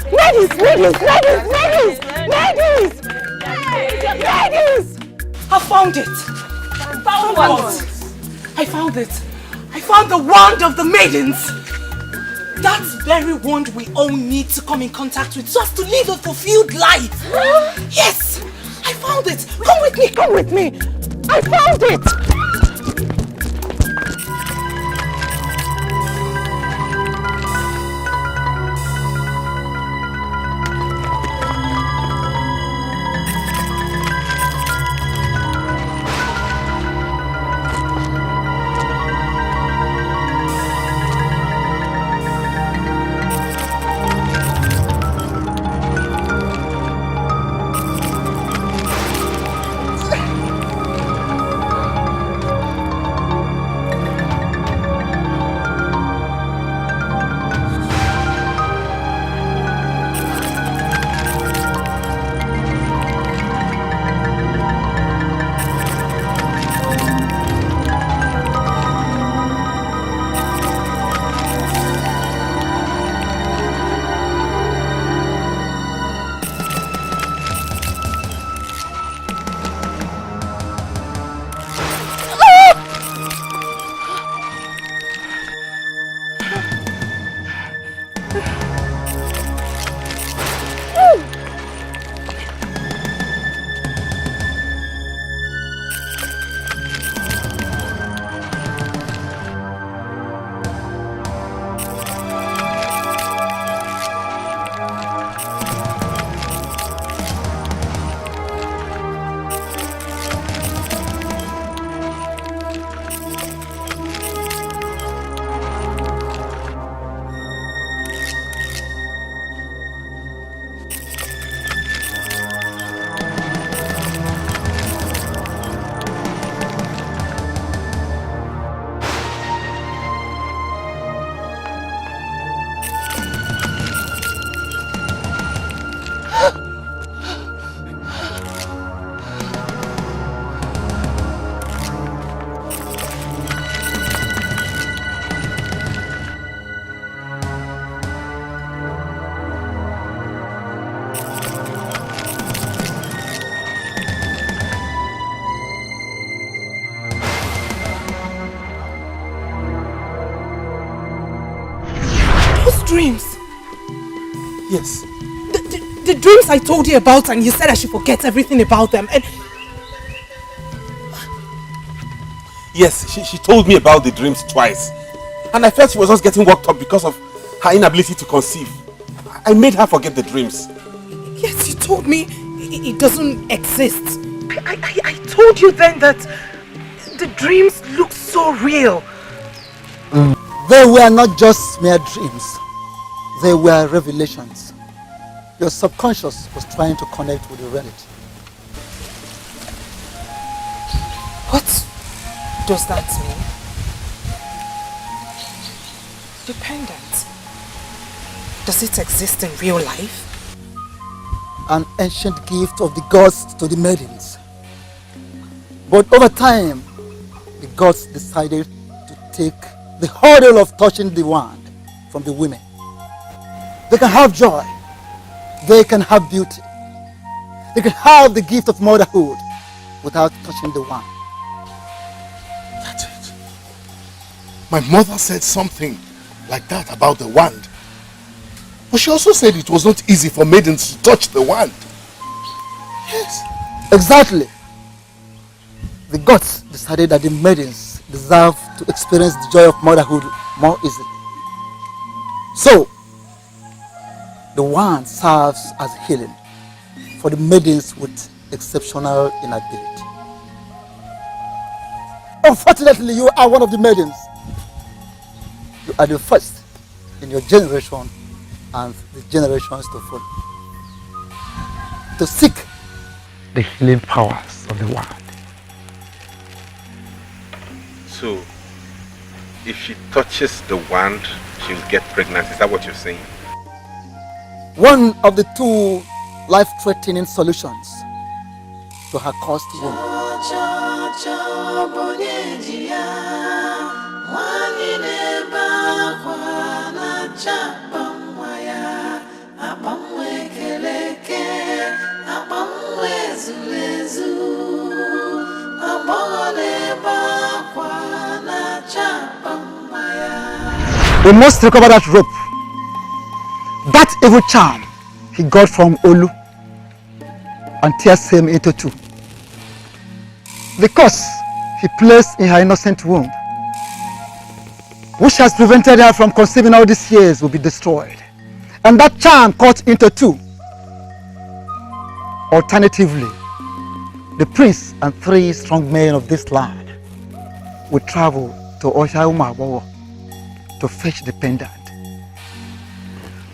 I found it! Found what? I found it! I found the wand of the maidens! That very wand we all need to come in contact with just to live a fulfilled life! Yes! I found it! Come with me! I found it! Dreams? Yes. The dreams I told you about, and you said I should forget everything about them, and... Yes, she told me about the dreams twice. And I felt she was just getting worked up because of her inability to conceive. I made her forget the dreams. Yes, you told me it doesn't exist. I told you then that the dreams look so real. They were not just mere dreams. They were revelations. Your subconscious was trying to connect with the reality. What does that mean? Dependent. Does it exist in real life? An ancient gift of the gods to the maidens. But over time, the gods decided to take the hurdle of touching the wand from the women. They can have joy. They can have beauty. They can have the gift of motherhood without touching the wand. That's it. My mother said something like that about the wand. But she also said it was not easy for maidens to touch the wand. Yes. Exactly. The gods decided that the maidens deserve to experience the joy of motherhood more easily. So, the wand serves as healing for the maidens with exceptional inability. Unfortunately, you are one of the maidens. You are the first in your generation and the generations to follow to seek the healing powers of the wand. So, if she touches the wand, she'll get pregnant. Is that what you're saying? One of the two life-threatening solutions to her cursed womb. We must recover that rope. That evil charm he got from Olu and tears him into two. The curse he placed in her innocent womb, which has prevented her from conceiving all these years, will be destroyed. And that charm cut into two. Alternatively, the prince and 3 strong men of this land will travel to Oshauma to fetch the pendant.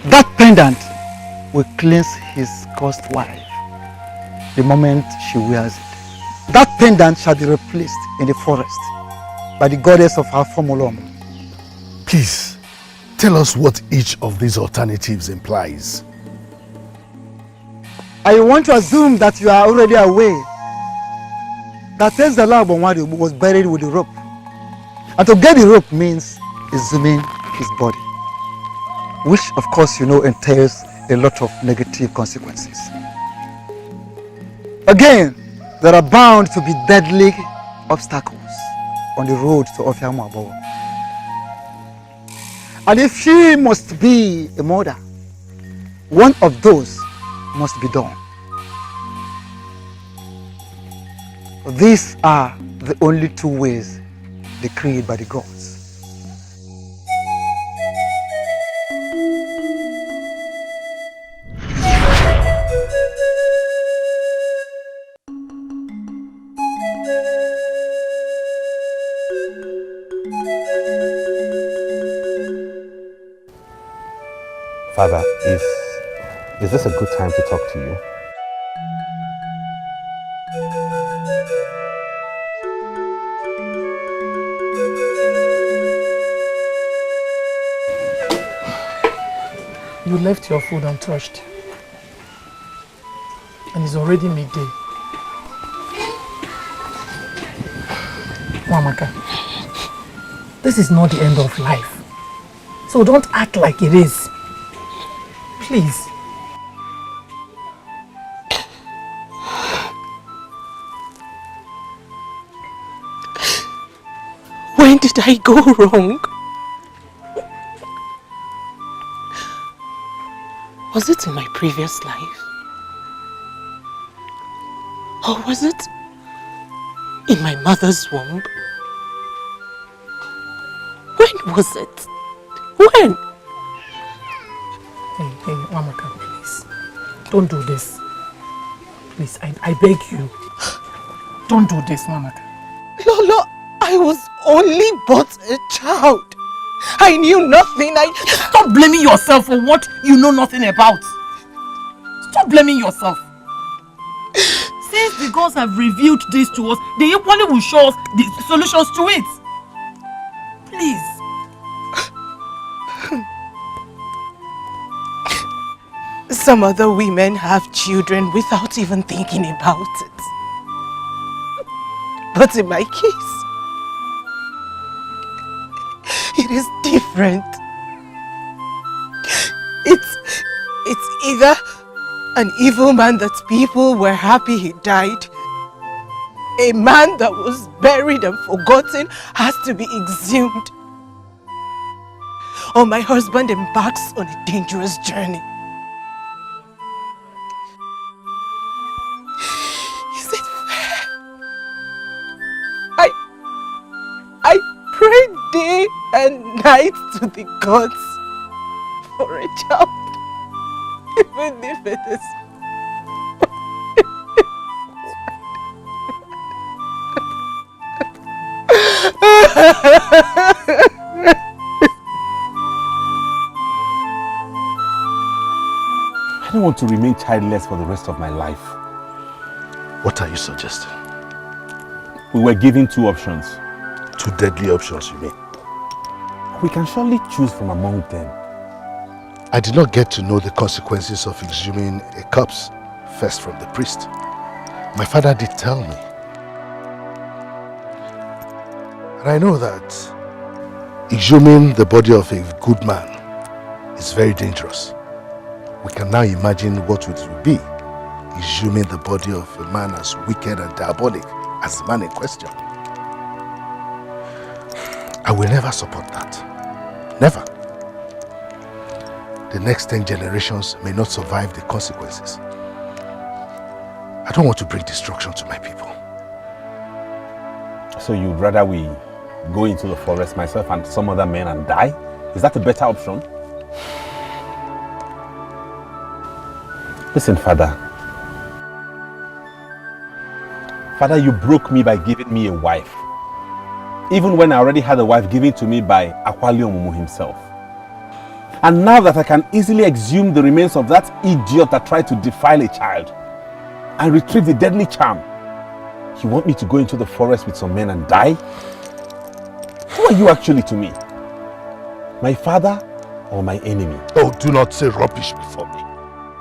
That pendant will cleanse his cursed wife the moment she wears it. That pendant shall be replaced in the forest by the goddess of our formulum. Please, tell us what each of these alternatives implies. I want to assume that you are already aware that Ezala Bonwari was buried with the rope. And to get the rope means exhuming his body, which of course you know entails a lot of negative consequences. Again, there are bound to be deadly obstacles on the road to Ofiamuabo. And if she must be a mother, one of those must be done. These are the only 2 ways decreed by the gods. Father, is this a good time to talk to you? You left your food untouched. And it's already midday. Wamaka, this is not the end of life. So don't act like it is. Please. When did I go wrong? Was it in my previous life? Or was it in my mother's womb? When was it? When? Hey, Wamaka, please. Don't do this. Please, I beg you. Don't do this, Wamaka. Lolo, I was only but a child. I knew nothing. Stop blaming yourself for what you know nothing about. Stop blaming yourself. Since the gods have revealed this to us, they equally will show us the solutions to it. Please. Some other women have children without even thinking about it. But in my case, it is different. It's either an evil man that people were happy he died, a man that was buried and forgotten has to be exhumed, or my husband embarks on a dangerous journey. Is it fair? I pray day and night to the gods for a child, even if it is I don't want to remain childless for the rest of my life. What are you suggesting? We were given 2 options. 2 deadly options, you mean? We can surely choose from among them. I did not get to know the consequences of exhuming a corpse first from the priest. My father did tell me. And I know that exhuming the body of a good man is very dangerous. We can now imagine what it would be exhuming the body of a man as wicked and diabolic as the man in question. I will never support that. Never. The next 10 generations may not survive the consequences. I don't want to bring destruction to my people. So you'd rather we go into the forest, myself and some other men, and die? Is that a better option? Listen, Father. Father, you broke me by giving me a wife. Even when I already had a wife given to me by Akwali Omumu himself. And now that I can easily exhume the remains of that idiot that tried to defile a child and retrieve the deadly charm, you want me to go into the forest with some men and die? Who are you actually to me? My father or my enemy? Oh, do not say rubbish before me.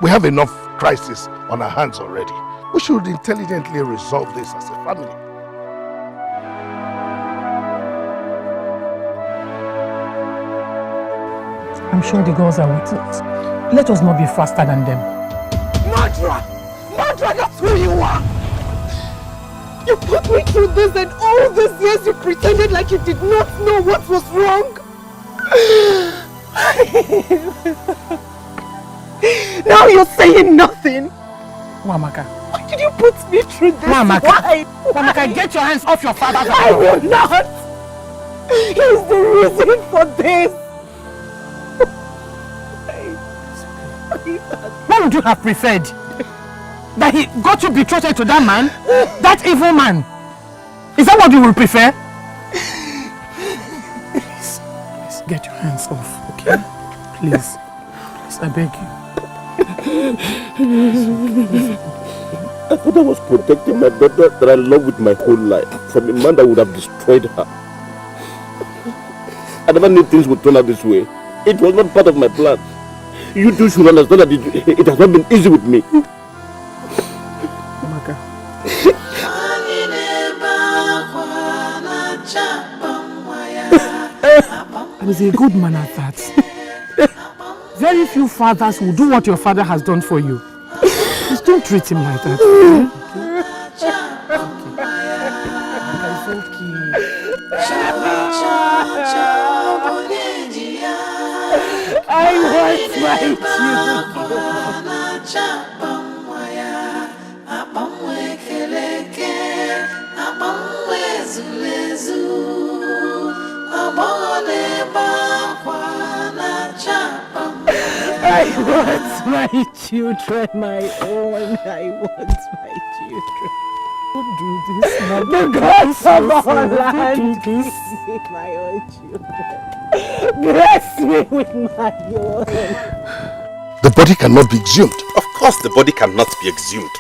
We have enough crisis on our hands already. We should intelligently resolve this as a family. I'm sure the girls are with it. Let us not be faster than them. Madra! Madra, that's who you are! You put me through this, and all these years you pretended like you did not know what was wrong. Now you're saying nothing. Wamaka. Why did you put me through this? Wamaka. Why? Wamaka, get your hands off your father's I will not. He is the reason for this. What would you have preferred? That he got you betrothed to that man? That evil man? Is that what you would prefer? Please get your hands off, okay? Please. Please, I beg you. I thought I was protecting my daughter that I love with my whole life from a man that would have destroyed her. I never knew things would turn out this way. It was not part of my plan. You two should understand that it has not been easy with me. Amaka. I was a good man at that. Very few fathers will do what your father has done for you. Please don't treat him like that. I want my children. I want my children, my own. I want my children. Don't do this. The gods of our land, give me my own children. Bless me with my own. The body cannot be exhumed. Of course the body cannot be exhumed.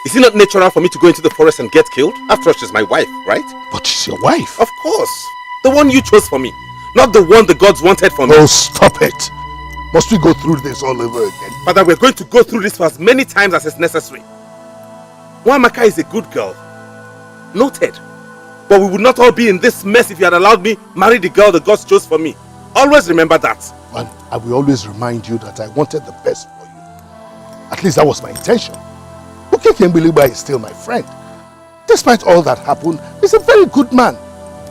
Is it not natural for me to go into the forest and get killed? After all, she's my wife, right? But she's your wife. Of course. The one you chose for me. Not the one the gods wanted for me. Oh, stop it. Must we go through this all over again? Father, we're going to go through this for as many times as is necessary. Wamaka is a good girl. Noted. But we would not all be in this mess if you had allowed me marry the girl the gods chose for me. Always remember that. And I will always remind you that I wanted the best for you. At least that was my intention. Ukekembeliba is still my friend. Despite all that happened, he's a very good man.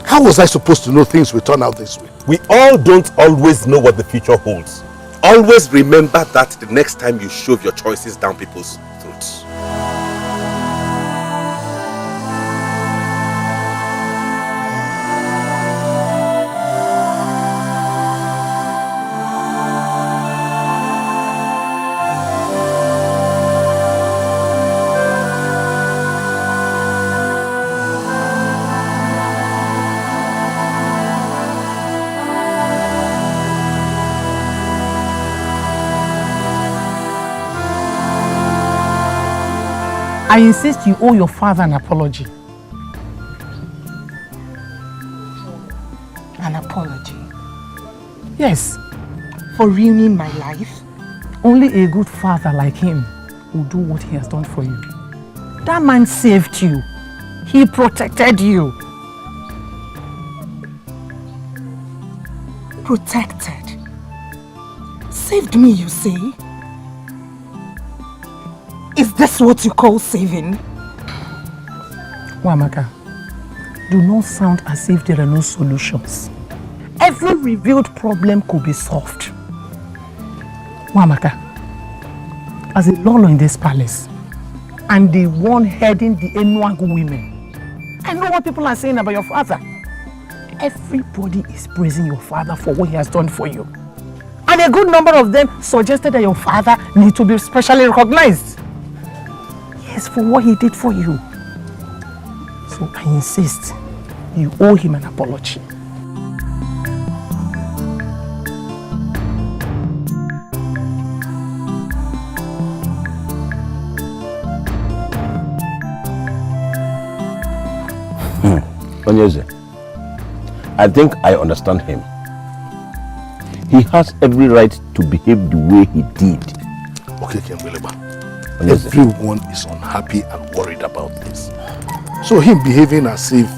How was I supposed to know things would turn out this way? We all don't always know what the future holds. Always remember that the next time you shove your choices down people's throats. I insist you owe your father an apology. An apology? Yes. For ruining my life? Only a good father like him will do what he has done for you. That man saved you. He protected you. Protected? Saved me, you say? Is this what you call saving? Wamaka, do not sound as if there are no solutions. Every revealed problem could be solved. Wamaka, as a lolo in this palace, and the one heading the Enuagu women, I know what people are saying about your father. Everybody is praising your father for what he has done for you. And a good number of them suggested that your father needs to be specially recognized. Yes, for what he did for you. So I insist, you owe him an apology. Onyeze, I think I understand him. He has every right to behave the way he did. Okay, Kembeleba. Everyone is unhappy and worried about this. So him behaving as if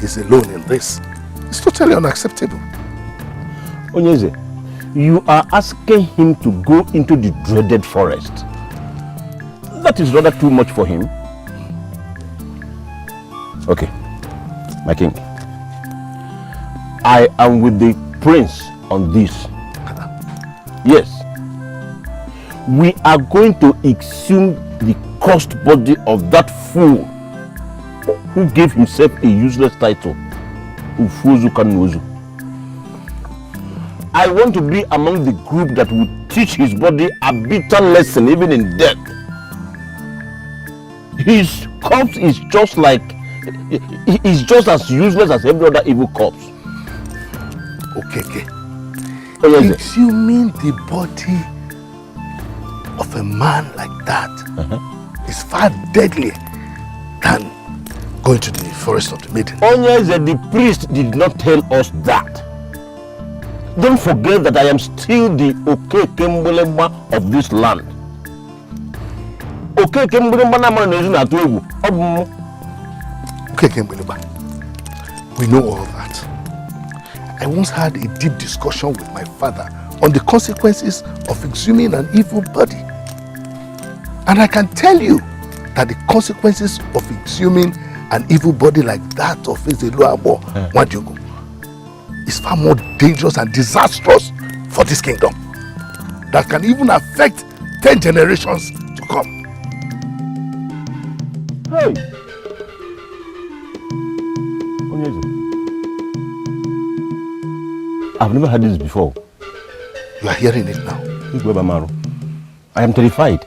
he's alone in this is totally unacceptable. Onyeze, you are asking him to go into the dreaded forest. That is rather too much for him. Okay, my king. I am with the prince on this. Yes. We are going to exhume the cursed body of that fool who gave himself a useless title, Ufuzu Kanuzu. I want to be among the group that will teach his body a bitter lesson even in death. His corpse is just as useless as every other evil corpse. Okay. Exhuming the body of a man like that is far deadlier than going to the forest of the maiden. Onyeze, the priest did not tell us that. Don't forget that I am still the Okekembulema of this land. Okekembulema na mwana nezu na tuegu. Okekembulema, we know all that. I once had a deep discussion with my father on the consequences of exhuming an evil body. And I can tell you that the consequences of exhuming an evil body like that of Ezeluabo Wadiogo is far more dangerous and disastrous for this kingdom. That can even affect 10 generations to come. Hey! I've never heard this before. You are hearing it now. I am terrified.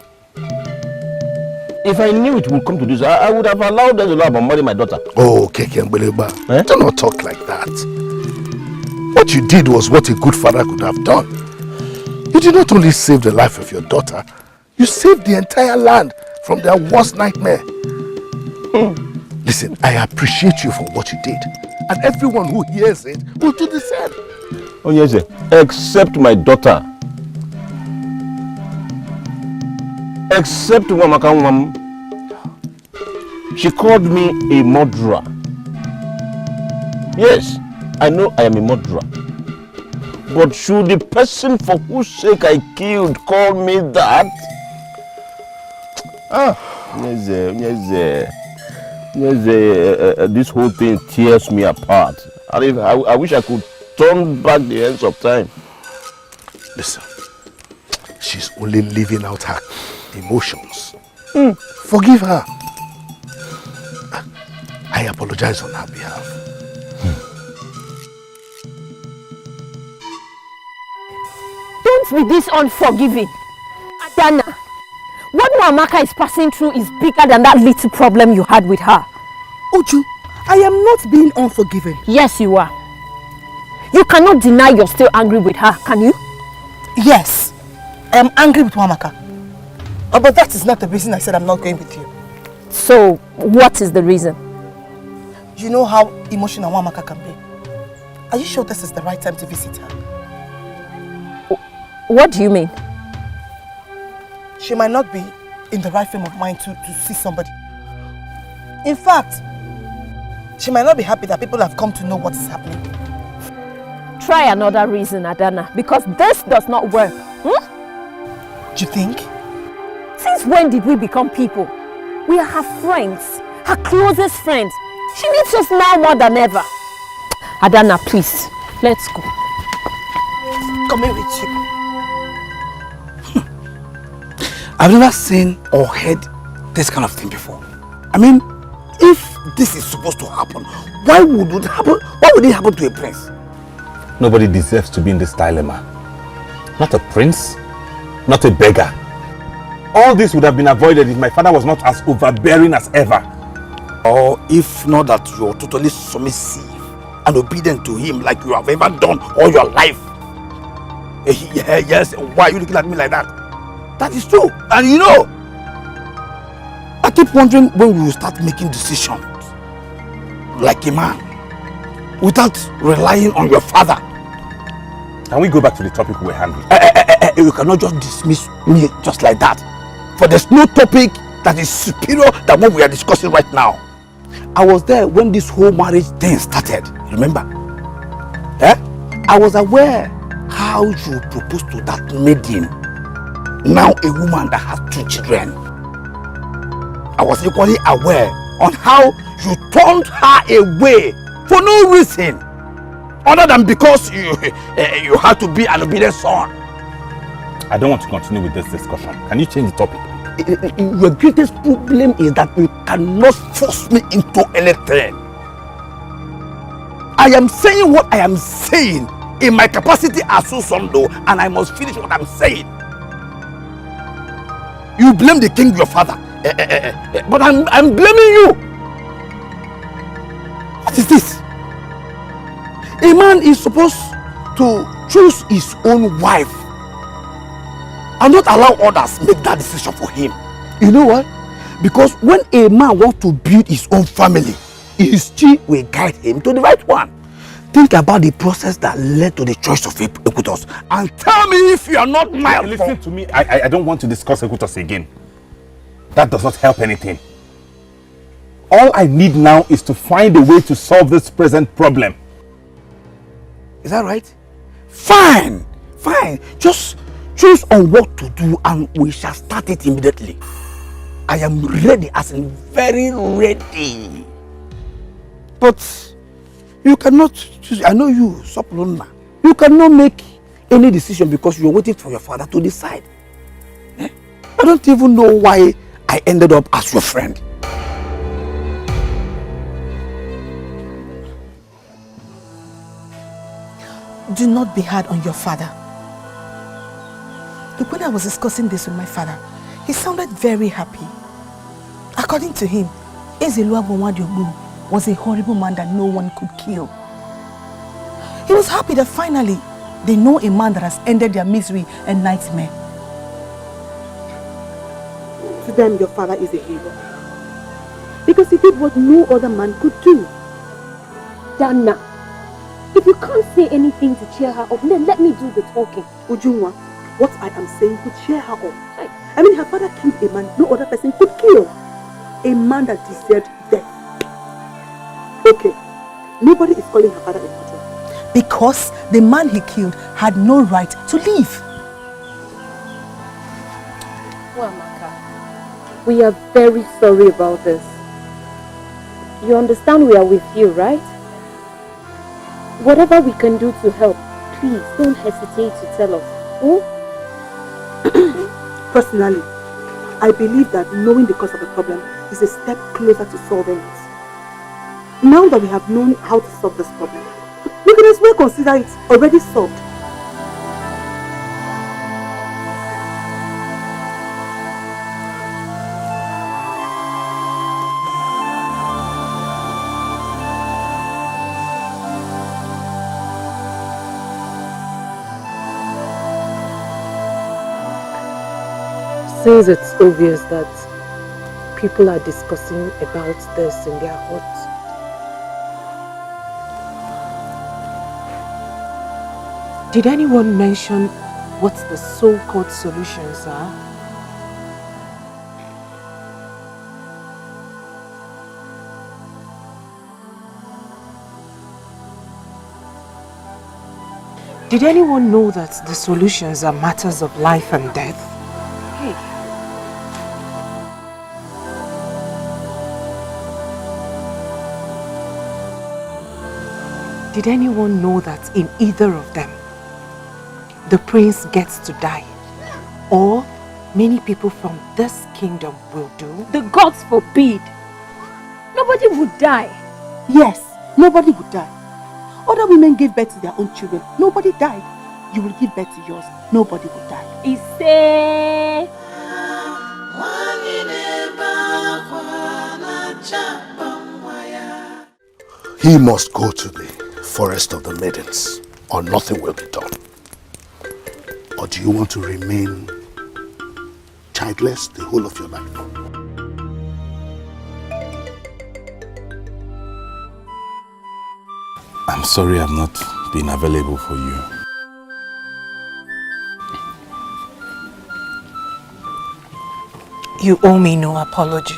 If I knew it would come to this, I would have allowed them to marry my daughter. Oh, Kekembeleba. Do not talk like that. What you did was what a good father could have done. You did not only save the life of your daughter, you saved the entire land from their worst nightmare. Listen, I appreciate you for what you did. And everyone who hears it will do the same. Oh yes, except my daughter. Except Wamakamwam. She called me a murderer. Yes, I know I am a murderer. But should the person for whose sake I killed call me that? This whole thing tears me apart. I wish I could turn back the ends of time. Listen, she's only living out her emotions. Forgive her. I apologize on her behalf. Don't be this unforgiving. Adana, what Nwamaka is passing through is bigger than that little problem you had with her. Uju, I am not being unforgiving. Yes, you are. You cannot deny you're still angry with her, can you? Yes, I am angry with Nwamaka. But that is not the reason I said I'm not going with you. So, what is the reason? You know how emotional Nwamaka can be. Are you sure this is the right time to visit her? What do you mean? She might not be in the right frame of mind to see somebody. In fact, she might not be happy that people have come to know what is happening. Try another reason, Adana, because this does not work. Do you think? Since when did we become people? We are her friends, her closest friends. She needs us now more than ever. Adana, please, let's go. Coming with you. I've never seen or heard this kind of thing before. I mean, if this is supposed to happen, why would it happen? Why would it happen to a prince? Nobody deserves to be in this dilemma. Not a prince, not a beggar. All this would have been avoided if my father was not as overbearing as ever. Or if not that you're totally submissive and obedient to him like you have ever done all your life. Yes, why are you looking at me like that? That is true. And you know, I keep wondering when we will start making decisions like a man without relying on your father. Can we go back to the topic we were handling? You cannot just dismiss me just like that. For there's no topic that is superior than what we are discussing right now. I was there when this whole marriage thing started, remember? I was aware how you proposed to that maiden, now a woman that has 2 children. I was equally aware on how you turned her away for no reason other than because you had to be an obedient son. I don't want to continue with this discussion. Can you change the topic? Your greatest problem is that you cannot force me into anything. I am saying what I am saying in my capacity as Susondo, and I must finish what I'm saying. You blame the king, your father, but I'm blaming you. What is this? A man is supposed to choose his own wife and not allow others make that decision for him. You know what? Because when a man wants to build his own family, his chi will guide him to the right one. Think about the process that led to the choice of Equitos and tell me if you are not mild. Listen to me. I don't want to discuss Equitos again. That does not help anything. All I need now is to find a way to solve this present problem. Is that right? Fine. Just choose on what to do and we shall start it immediately. I am ready, as in very ready. But you cannot choose. I know you, Soplona. You cannot make any decision because you are waiting for your father to decide. I don't even know why I ended up as your friend. Do not be hard on your father. Look, when I was discussing this with my father, he sounded very happy. According to him, Ezeluagbonwadiogbun was a horrible man that no one could kill. He was happy that finally they know a man that has ended their misery and nightmare. To them, your father is a hero. Because he did what no other man could do. Dana, if you can't say anything to cheer her up, then let me do the talking. Ujunwa, what I am saying could cheer her up. I mean, her father killed a man no other person could kill. A man that deserved death. Okay, nobody is calling her father a murderer. Because the man he killed had no right to live. Well, Maka, we are very sorry about this. You understand we are with you, right? Whatever we can do to help, please don't hesitate to tell us. Oh? Personally, I believe that knowing the cause of the problem is a step closer to solving it. Now that we have known how to solve this problem, we can as well consider it already solved. Since it's obvious that people are discussing about this in their hearts, did anyone mention what the so-called solutions are? Did anyone know that the solutions are matters of life and death? Hey, Did anyone know that in either of them, the prince gets to die? Or many people from this kingdom will do? The gods forbid. Nobody would die. Yes, nobody would die. Other women gave birth to their own children. Nobody died. You will give birth to yours. Nobody will die. He must go to the forest of the maidens, or nothing will be done. Or do you want to remain childless the whole of your life? I'm sorry I've not been available for you. You owe me no apology.